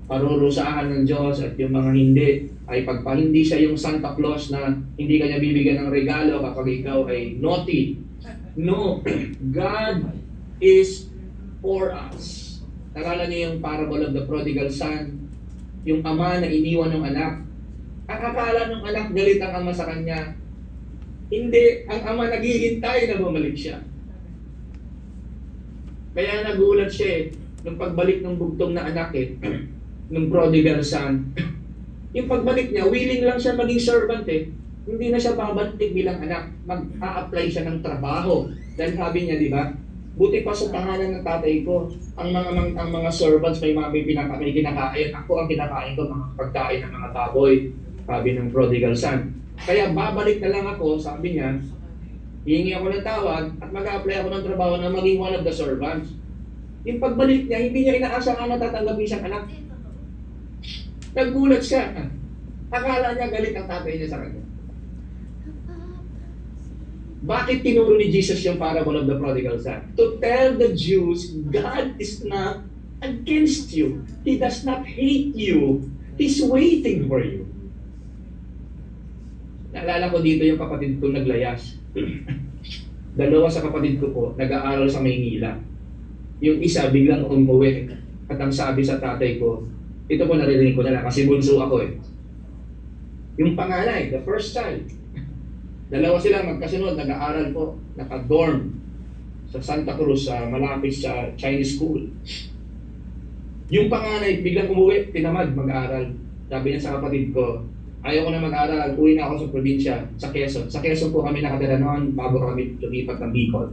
parurusahan ng Diyos, at yung mga hindi, ay pagpahindi siya yung Santa Claus na hindi kanya bibigyan ng regalo kapag ikaw ay naughty. No, God is for us. Nalala niyo yung parable of the prodigal son? Yung ama na iniwan ng anak. Akakala ng anak galit ang ama sa kanya. Hindi, ang ama naghihintay na bumalik siya. Kaya nagulat siya nung pagbalik ng bugtong na anak nung prodigal son. Yung pagbalik niya, willing lang siya maging servant Hindi na siya babalik bilang anak. Mag-a-apply siya ng trabaho. Dahil sabi niya, di ba? Buti pa sa pangalan ng tatay ko, ang mga servants may kinakain. Ako ang kinakain ko, mga pagkain ng mga baboy, sabi ng prodigal son. Kaya babalik na lang ako, sabi niya, hihingi ako ng tawad at mag-a-apply ako ng trabaho na maging one of the servants. Yung pagbalik niya, hindi niya inaasahan na tatanggapin siyang anak. Nagulat siya. Akala niya galit ang tatay niya sa kanya. Bakit tinuro ni Jesus yung parable of the prodigal son? To tell the Jews, God is not against you. He does not hate you. He's waiting for you. Naalala ko dito yung kapatid ko naglayas. Dalawa sa kapatid ko po, nag-aaral sa Maynila. Yung isa biglang umuwi at ang sabi sa tatay ko, ito po naririnig ko na lang kasi bunso ako eh. Yung panganay, the first child, dalawa sila magkasunod, nag-aaral po, naka-dorm sa Santa Cruz, malapit sa Chinese school. Yung panganay, biglang umuwi, tinamad mag-aaral. Sabi niya sa kapatid ko, ayaw ko na mag-aaral, uwi na ako sa probinsya, sa Quezon. Sa Quezon po kami nakatira noon bago kami lumipat ng Bicol.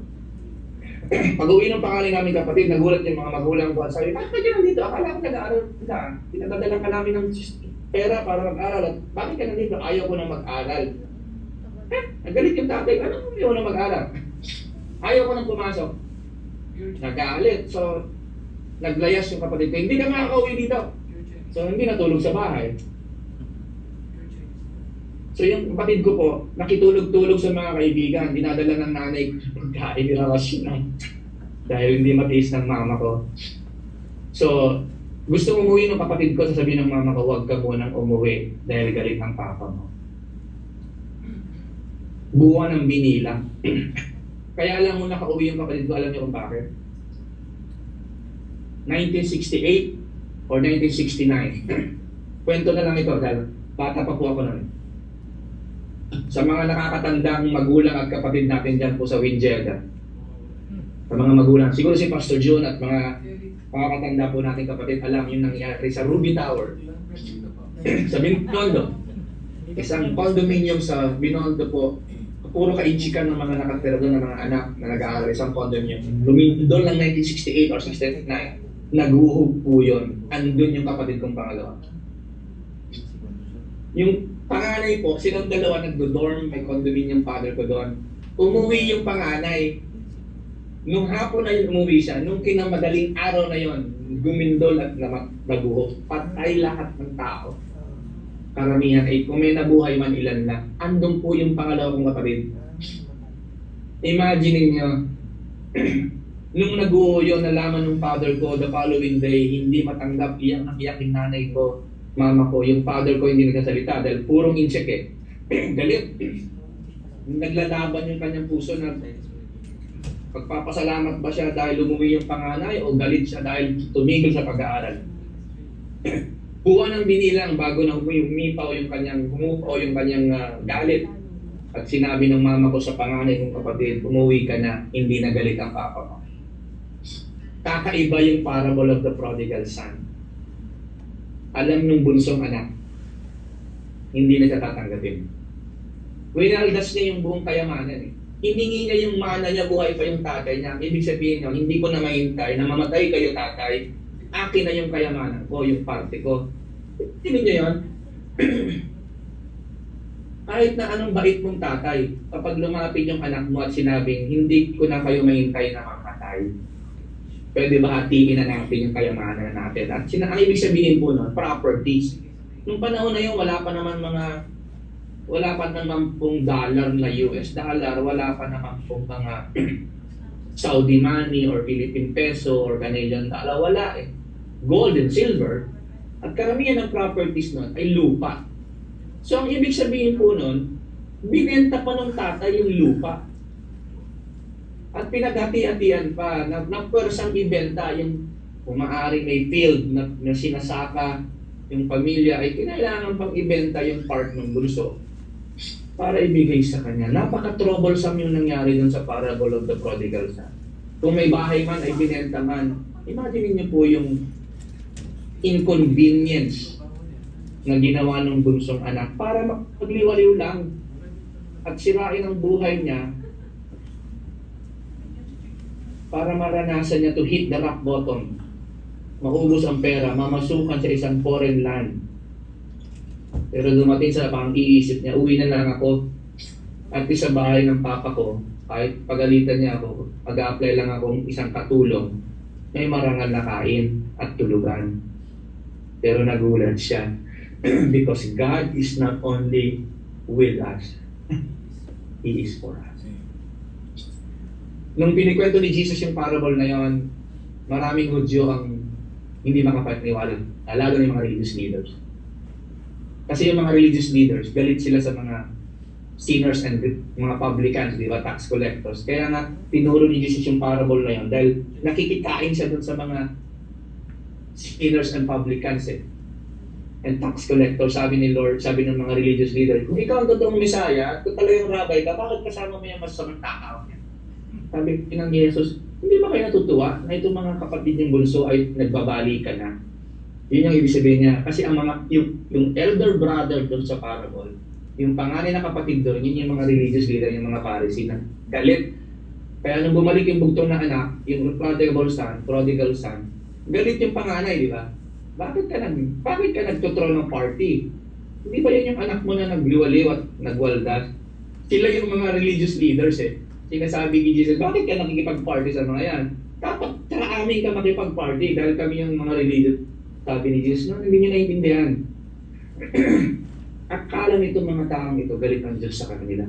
Pag-uwi ng pangalan namin kapatid, nagulat yung mga magulang ko at sabi, bakit ka nandito? Akala ko nag-aaral ka. Pinagdadala ka namin ng pera para mag-aral. At bakit ka nandito? Ayaw ko na mag-aral. Nagalit yung tatay, ano ayaw na mag-aral? Ayaw ko nang pumasok. Nagalit. So, naglayas yung kapatid ko. Hindi ka makakauwi dito. So, hindi natulog sa bahay. So yung kapatid ko po, nakitulog-tulog sa mga kaibigan, dinadala ng nanay pagkain, nirarasyon lang. Dahil hindi matiis ng mama ko. So, gusto umuwi ng kapatid ko, sasabihin ng mama ko, huwag ka munang umuwi dahil galit ang papa mo. Buwan ng binilang. Kaya alam mo nakauwi yung kapatid ko, alam niyo kung bakit? 1968 or 1969. Kwento na lang ito dahil bata pa po ako noon. Sa mga nakakatandang magulang at kapatid natin dyan po sa Winjeda, sa mga magulang, siguro si Pastor John at mga makakatanda po natin kapatid, alam yung nangyari sa Ruby Tower sa Binondo. Isang condominium sa Binondo po, puro ka-inchikan ng mga nakatira doon ng mga anak na nag-aaral isang condominium. Doon lang 1968 or 69, naguhog po yun. Andun yung kapatid kong pangalawa. Yung panganay po, silang dalawa nagdo-dorm, may condominium father ko doon. Umuwi yung panganay. Nung hapon na yun umuwi siya, nung kinamadaling araw na yun, gumindol at naguhok. Patay lahat ng tao. Karamihan ay kung may nabuhay man ilan na. Andun po yung pangalawa kong kapatid. Imagine niyo, nung naguho yun, nalaman ng father ko the following day, hindi matanggap, iyak na iyak yung nanay ko. Mama ko, yung father ko hindi nagsasalita dahil purong insek eh. Galit. Naglalaban yung kanyang puso na pagpapasalamat ba siya dahil umuwi yung panganay o galit siya dahil tumigil sa pag-aaral. Buwan ng binilang bago na humipaw yung kanyang galit. At sinabi ng mama ko sa panganay kong kapatid, umuwi ka na, hindi na galit ang papa mo. Kakaiba yung parable of the prodigal son. Alam nung bunsong anak, hindi na siya tatanggapin. Winaldas niya yung buong kayamanan eh. Hiningi niya yung mana niya, buhay pa yung tatay niya. Ibig sabihin niya, hindi ko na mahintay na mamatay kayo tatay, akin na yung kayamanan ko, yung parte ko. Tingin niyo yun? Kahit na anong bait mong tatay, kapag lumapit yung anak mo at sinabing, hindi ko na kayo mahintay na mamatay, pwede ba hatiin na natin yung kayamanan natin? At ang ibig sabihin po nun, properties. Nung panahon na yun, wala pa naman pong dollar na US dollar, wala pa naman pong mga Saudi money or Philippine peso or Canadian dollar, wala eh. Gold and silver. At karamihan ng properties nun ay lupa. So ang ibig sabihin po nun, binenta pa ng tatay yung lupa. At pinaghati-hatian pa, na pwersang ibenta yung kung maaari may field na sinasaka yung pamilya ay kinailangan pang ibenta yung part ng bunso para ibigay sa kanya. Napaka-troublesome yung nangyari dun sa parable of the prodigal son. Kung may bahay man ay binenta man, imagine niyo po yung inconvenience na ginawa ng bunsong anak para magliwaliw lang at sirain ang buhay niya. para maranasan niya to hit the rock bottom. Maubos ang pera, mamasukan sa isang foreign land. Pero dumating sa pang iisip niya, uwi na lang ako. At sa bahay ng papa ko, kahit pagalitan niya ako, mag-a-apply lang akong isang katulong, may marangal na kain at tulugan. Pero nagulat siya because God is not only with us, He is for us. Nung pinikwento ni Jesus yung parable na yon, maraming Hudyo ang hindi makapaniwala, lalo na yung mga religious leaders. Kasi yung mga religious leaders, galit sila sa mga sinners and mga publicans, di ba, tax collectors. Kaya nga, tinuro ni Jesus yung parable na yon dahil nakikikain siya dun sa mga sinners and publicans and tax collectors. Sabi ni Lord, sabi ng mga religious leaders, kung ikaw ang totoong Messiah, at kung talagang rabbi ka, bakit kasama mo yung masasamang tao? Sabi ng Jesus, hindi ba kayo natutuwa na itong mga kapatid niyong bunso ay nagbabali ka na? Yun yung ibig sabihin niya. Kasi ang mga, yung elder brother doon sa parable, yung panganay na kapatid doon, yun yung mga religious leader, yung mga Pharisee na galit. Kaya nung bumalik yung bugtong na anak, yung prodigal son, galit yung panganay, di ba? Bakit ka nagtutroll ng party? Hindi ba yun yung anak mo na nagliwaliw at nagwaldas? Sila yung mga religious leaders Sinasabi ni Jesus, bakit ka nakikipag-party sa mga yan? Dapat sa amin ka makipag-party dahil kami yung mga religious. Sabi ni Jesus, no, hindi nyo naiintindihan. Akala nito mga taong ito, galit ang Diyos sa kanila.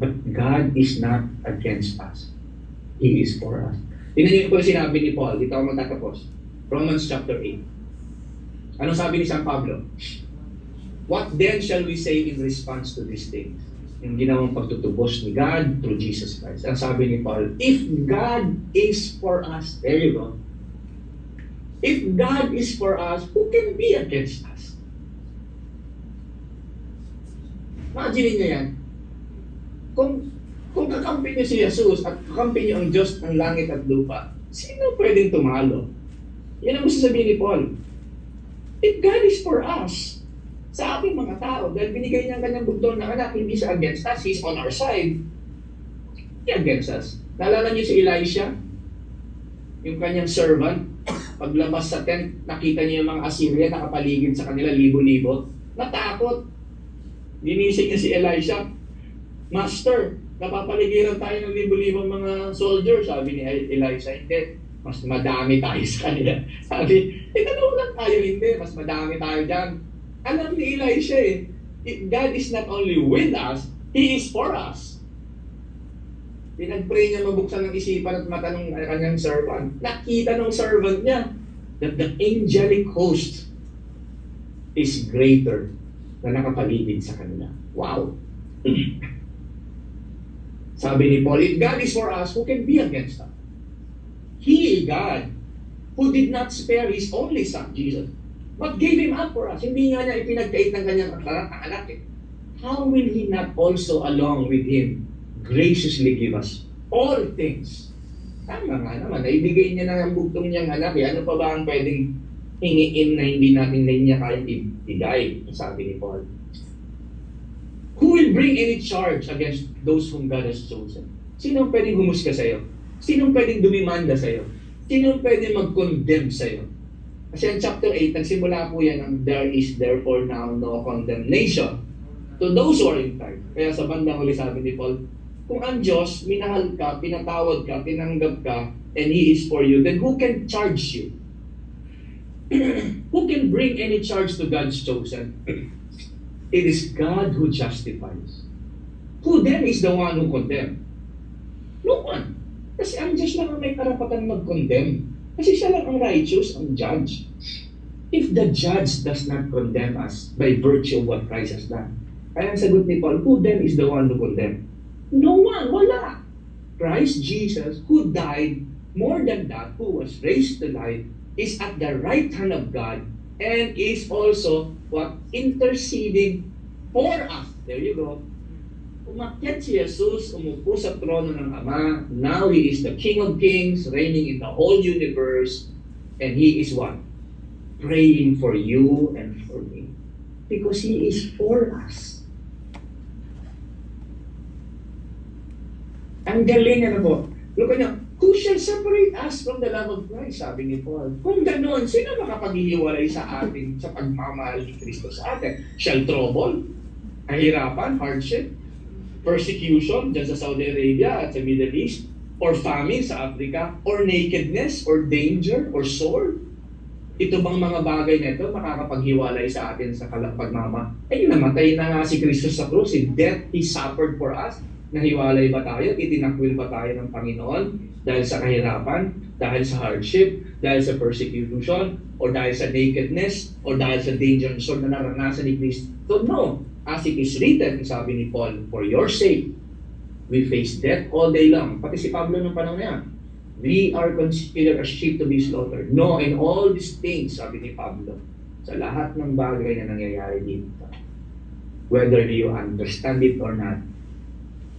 But God is not against us. He is for us. Tingnan niyo po yung sinabi ni Paul, dito ako magtatapos. Romans chapter 8. Anong sabi ni San Pablo? What then shall we say in response to these things? Yung ginawang pagtutubos ni God through Jesus Christ. Ang sabi ni Paul, if God is for us, there you go. If God is for us, who can be against us? Imagine niyo yan. Kung kakampi niyo si Jesus at kakampi niyo ang Diyos ng langit at lupa, sino pwedeng tumalo? Yan ang gusto sabihin ni Paul. If God is for us, sa ating mga tao, dahil binigay niya ang kanyang bugtong na anak, hindi siya against us, He's on our side. Hindi against us. Naalala niyo si Elisha? Yung kanyang servant, paglabas sa tent, nakita niya yung mga Assyria nakapaligid sa kanila, libo-libo. Natakot. Ginising niya si Elisha, Master, napapaligiran tayo ng libo-libong mga soldiers. Sabi ni Elisha, hindi. Mas madami tayo sa kanila. Sabi, dalawa lang tayo, hindi. Mas madami tayo dyan. Alam ni Elisha God is not only with us, He is for us. Pinag-pray niya mabuksan ng isipan at mata ng kanyang servant. Nakita ng servant niya that the angelic host is greater na nakapaligid sa kanila. Wow! Sabi ni Paul, if God is for us, who can be against us? He, God, who did not spare His only Son, Jesus, but gave Him up for us. Hindi nga niya ipinagkait ng kanyang anak How will He not also along with Him graciously give us all things? Tama nga naman, naibigay niya na ang bugtong niyang anak. Ano pa ba ang pwedeng hingiin na hindi natin na niya kayang ibigay? Sabi ni Paul. Who will bring any charge against those whom God has chosen? Sino pwedeng humusga sa'yo? Sino pwedeng dumimanda sa'yo? Sino pwedeng mag-condemn sa'yo? Kasi ang chapter 8, nagsimula po yan ang there is therefore now no condemnation to those who are in Christ. Kaya sa bandang huli sabi ni Paul, kung ang Diyos, minahal ka, pinatawad ka, tinanggap ka, and He is for you, then who can charge you? Who can bring any charge to God's chosen? It is God who justifies. Who then is the one who condemns? No one. Kasi ang Diyos lang ang may karapatan mag-condemn. Kasi siya lang ang righteous, ang judge. If the judge does not condemn us by virtue of what Christ has done, kaya ang sagot ni Paul, who then is the one who condemn? No one, wala. Christ Jesus, who died, more than that, who was raised to life, is at the right hand of God and is also what? Interceding for us. There you go. Umakyat si Jesus, umupo sa trono ng Ama. Now He is the King of Kings, reigning in the whole universe. And He is what? Praying for you and for me. Because He is for us. Ang galing, ano po? Look at niya, who shall separate us from the love of Christ? Sabi ni Paul. Kung ganoon, sino makapaghihiwalay sa atin sa pagmamahal ni Kristo sa atin? Shall trouble, kahirapan, hardship, persecution dyan sa Saudi Arabia at sa Middle East, or famine sa Africa, or nakedness, or danger, or sword? Ito bang mga bagay na ito makakapaghiwalay sa atin sa pagmamahal? Eh, namatay na nga si Kristo sa krus. In death, He suffered for us. Nahiwalay ba tayo? Itinakwil ba tayo ng Panginoon dahil sa kahirapan, dahil sa hardship, dahil sa persecution, or dahil sa nakedness, or dahil sa danger and sword na naranasan ni Kristo? No. As it is written, sabi ni Paul, for your sake, we face death all day long. Pati si Pablo nung panahon na yan. We are considered as sheep to be slaughtered. No, in all these things, sabi ni Pablo, sa lahat ng bagay na nangyayari dito, whether you understand it or not,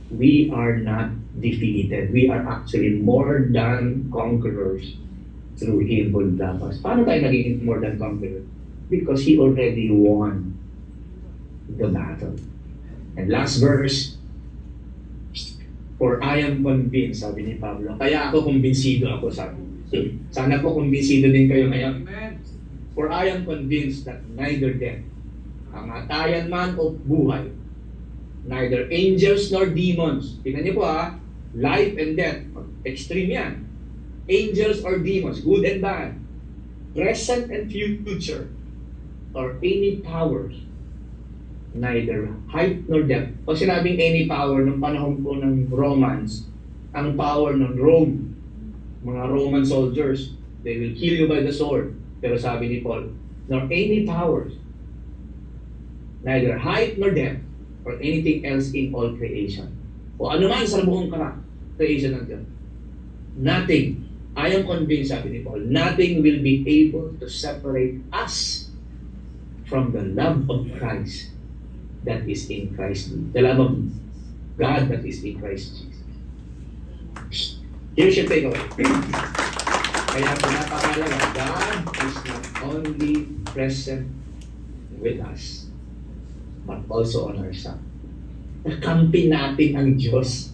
we are not defeated. We are actually more than conquerors through Him who loved us. Paano tayo naging more than conquerors? Because He already won the battle. And last verse, for I am convinced, sabi ni Pablo. Kaya ako kumbinsido ako, sabi. Sana po kumbinsido din kayo ngayon. For I am convinced that neither death, kamatayan man o buhay, neither angels nor demons. Tingnan niyo po life and death, extreme yan. Angels or demons, good and bad, present and future, or any powers, neither height nor depth. Pag sinabing any power, nung panahon po ng Romans, ang power ng Rome, mga Roman soldiers, they will kill you by the sword. Pero sabi ni Paul, nor any powers, neither height nor depth, or anything else in all creation. O ano man sa buong creation ng Diyos. Nothing, I am convinced, sabi ni Paul, nothing will be able to separate us from the love of Christ that is in Christ. The love of God that is in Christ Jesus. Here's your takeaway. Kaya pinapakalaga, God is not only present with us, but also on our side. Nakampi natin ang Diyos.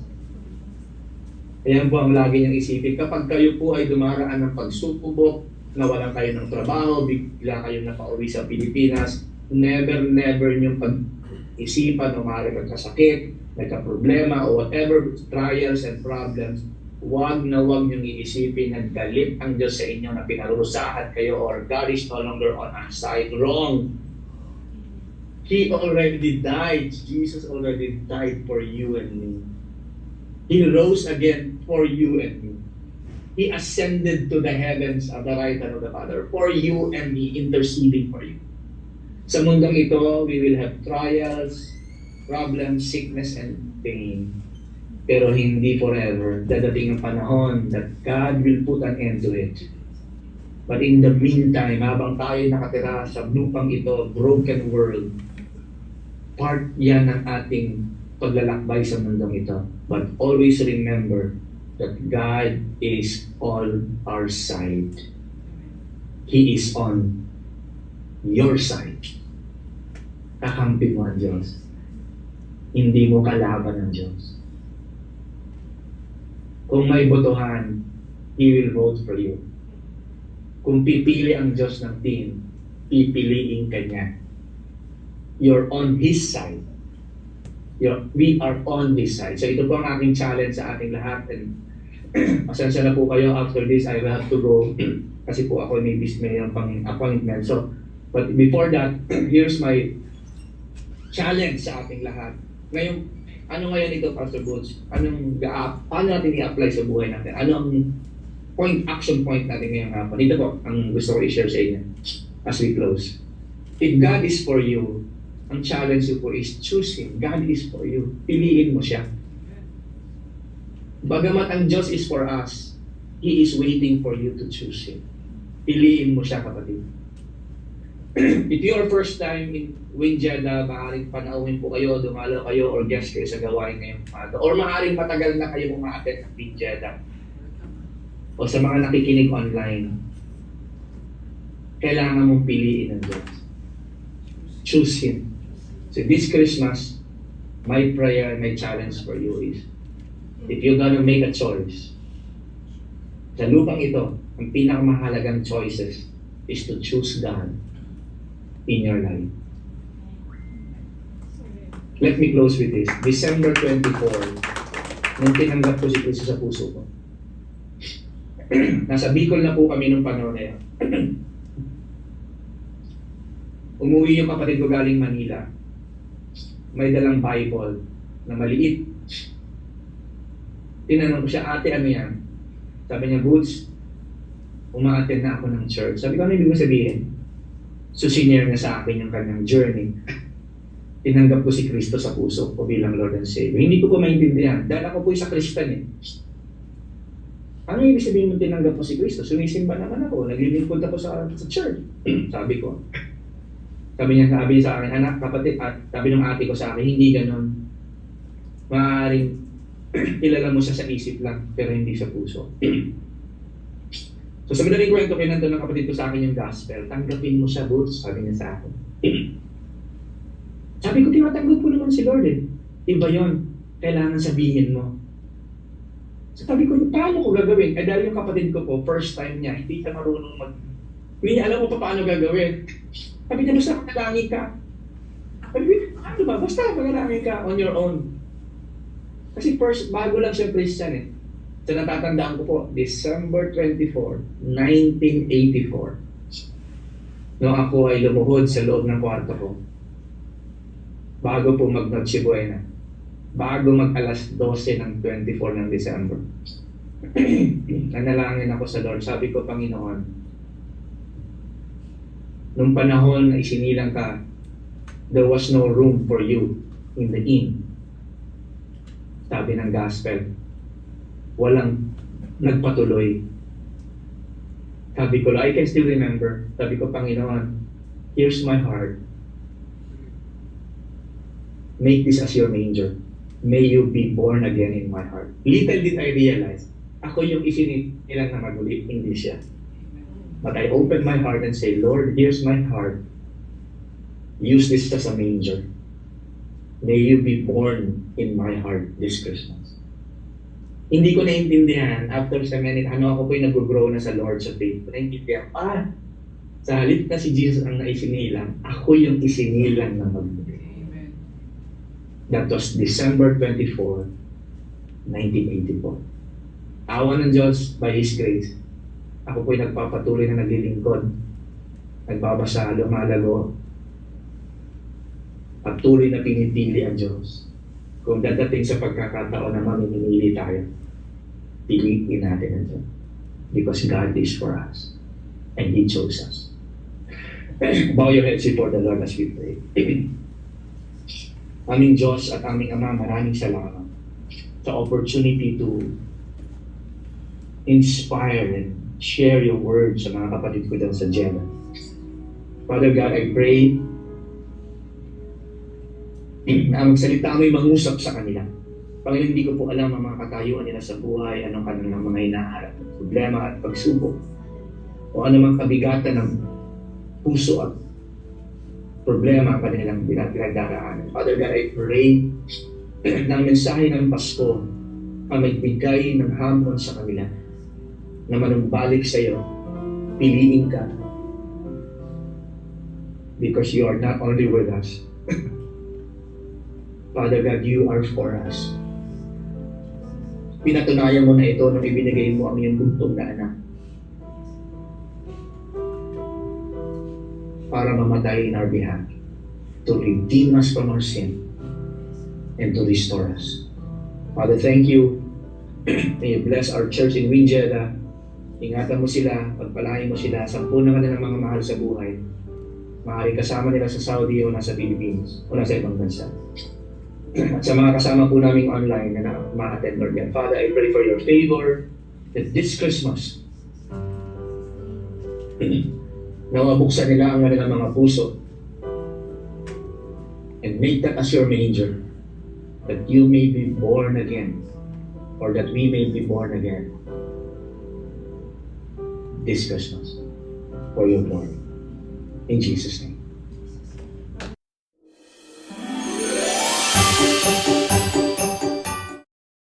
Ayan po ang lagi niyang isipin. Kapag kayo po ay dumaraan ng pagsubok, nawalan kayo ng trabaho, bigla kayong napauwi sa Pilipinas, never niyong pag-isipan o maaari magkasakit, nagka-problema o whatever trials and problems, huwag niyong iisipin na galit ang Diyos sa inyo na pinarusahan kayo or God is no longer on our side. Wrong. He already died. Jesus already died for you and me. He rose again for you and me. He ascended to the heavens at the right hand of the Father for you and me, interceding for you. Sa mundong ito, we will have trials, problems, sickness, and pain. Pero hindi forever. Dadating ang panahon that God will put an end to it. But in the meantime, habang tayo nakatira sa lupang ito, broken world, part yan ng ating paglalakbay sa mundong ito. But always remember that God is on our side. He is on your side. Kakampi mo ang Diyos. Hindi mo kalaban ang Diyos. Kung may botohan, He will vote for you. Kung pipili ang Diyos ng team, pipiliin ka niya. You're on His side. We are on His side. So ito po ang aking challenge sa ating lahat. And pasensya na po kayo, after this, I will have to go. Kasi po ako may pang appointment. So, but before that, here's my challenge sa ating lahat. Ngayon, ano ngayon ito, Pastor Boots? Paano natin i-apply sa buhay natin? Ano ang action point natin ngayong hapon? Ito po, ang gusto ko i-share sa inyo as we close. If God is for you, ang challenge po is choose Him. God is for you. Piliin mo siya. Bagamat ang Diyos is for us, He is waiting for you to choose Him. Piliin mo siya, kapatid. If your first time in Wing Jeddah, maaaring panauhin po kayo, dumalo kayo, or guest kayo sa gawain ngayong umaga. Or maaaring matagal na kayo umaattend ng Wing Jeddah. O sa mga nakikinig online, kailangan mong piliin ang Diyos. Choose Him. So this Christmas, my prayer, my challenge for you is, if you're gonna make a choice, Sa lupang ito, ang pinakamahalagang choices is to choose God in your life. Let me close with this. December 24, nung tinanggap ko si Kristo sa puso ko. Nasa Bicol na po kami nung panahon na yun. Umuwi yung kapatid ko galing Manila. May dalang Bible na maliit. Tinanong ko siya, ate, ano yan? Sabi niya, Boots, umaattend na ako ng church. Sabi ko, ano ibig mo sabihin? So, sinare niya sa akin yung kanyang journey. Tinanggap ko si Kristo sa puso ko bilang Lord and Savior. Hindi ko po maintindihan. Dahil ako po sa Kristan eh. Ano ibig sabihin mo tinanggap mo si Kristo? Sumisimba naman ako. Naglilingkod ako sa church. Sabi ko. Sabi niya sa akin, anak, kapatid, at sabi ng ate ko sa akin, hindi ganon. Maaaring kilala mo siya sa isip lang, pero hindi sa puso. So sabi na rin kwento, kinanto ng kapatid ko sa akin yung gospel, tanggapin mo siya, Boots, sabi niya sa akin. Sabi ko, tinatanggap ko naman si Lord eh. Iba yun, kailangan sabihin mo. So sabi ko, paano ko gagawin? Eh dahil yung kapatid ko po, first time niya, hindi siya marunong hindi niya alam mo pa paano gagawin. Sabi niya, basta manalangin ka. Sabi ko, ano ba? Basta manalangin ka on your own. Kasi first, bago lang siya Christian eh. So natatandaan ko po, December 24, 1984. Noong ako ay lumuhod sa loob ng kwarto ko. Bago po mag-Noche Buena. Bago mag-alas 12 ng 24 ng December. Nanalangin ako sa Lord. Sabi ko, Panginoon, nung panahon na isinilang ka, there was no room for you in the inn. Sabi ng gospel, walang nagpatuloy. Sabi ko, I can still remember. Sabi ko, Panginoon, here's my heart. Make this as your manger. May you be born again in my heart. Little did I realize, ako yung isinilang na magulit, hindi siya. But I opened my heart and say, Lord, here's my heart. Use this as a manger. May you be born in my heart this Christmas. Hindi ko naintindihan, after sa minute, ako po yung nag-grow na sa Lord sa faith. Naintindihan, sa halip na si Jesus ang naisinilang, ako yung isinilang na magbigay. That was December 24, 1984. Awa ng Diyos, by His grace, ako po yung nagpapatuloy na naglilingkod, nagbabasa, lumalago, patuloy na pinipili ang Diyos. Kung dadating sa pagkakataon na mamimili tayo, piliin natin ang Diyos. Because God is for us. And He chose us. Bow your heads before the Lord as we pray. Aming Diyos at aming Ama, maraming salamat sa opportunity to inspire and share your words sa mga kapatid ko dyan sa Jeddah. Father God, I pray na magsalita mo'y mangusap sa kanila. Panginoon, hindi ko po alam ang mga katayuan nila sa buhay, anong kanilang mga hinaharap, problema at pagsubok, o anumang kabigatan ng puso at problema ang kanilang pinagdaraanan. Father God, I pray na ang mensahe ng Pasko ang magbigay ng hamon sa kanila na manumbalik sa iyo, piliin ka because you are not only with us, Father God, you are for us. Pinatunayan mo na ito nung ibinigay mo ang iyong bugtong na anak para mamatay in our behalf, to redeem us from our sin and to restore us. Father, thank you. May you bless our church in Winjeda. Ingatan mo sila, pagpalain mo sila, sampunan ka na ng mga mahal sa buhay. Maaari kasama nila sa Saudi o nasa Philippines o nasa ibang bansa. At sa mga kasama po namin online na ma-attend, Lord God. Father, I pray for your favor that this Christmas, na mabuksan nila ang kanilang mga puso and make that as your manger, that you may be born again, or that we may be born again this Christmas for your glory. In Jesus' name.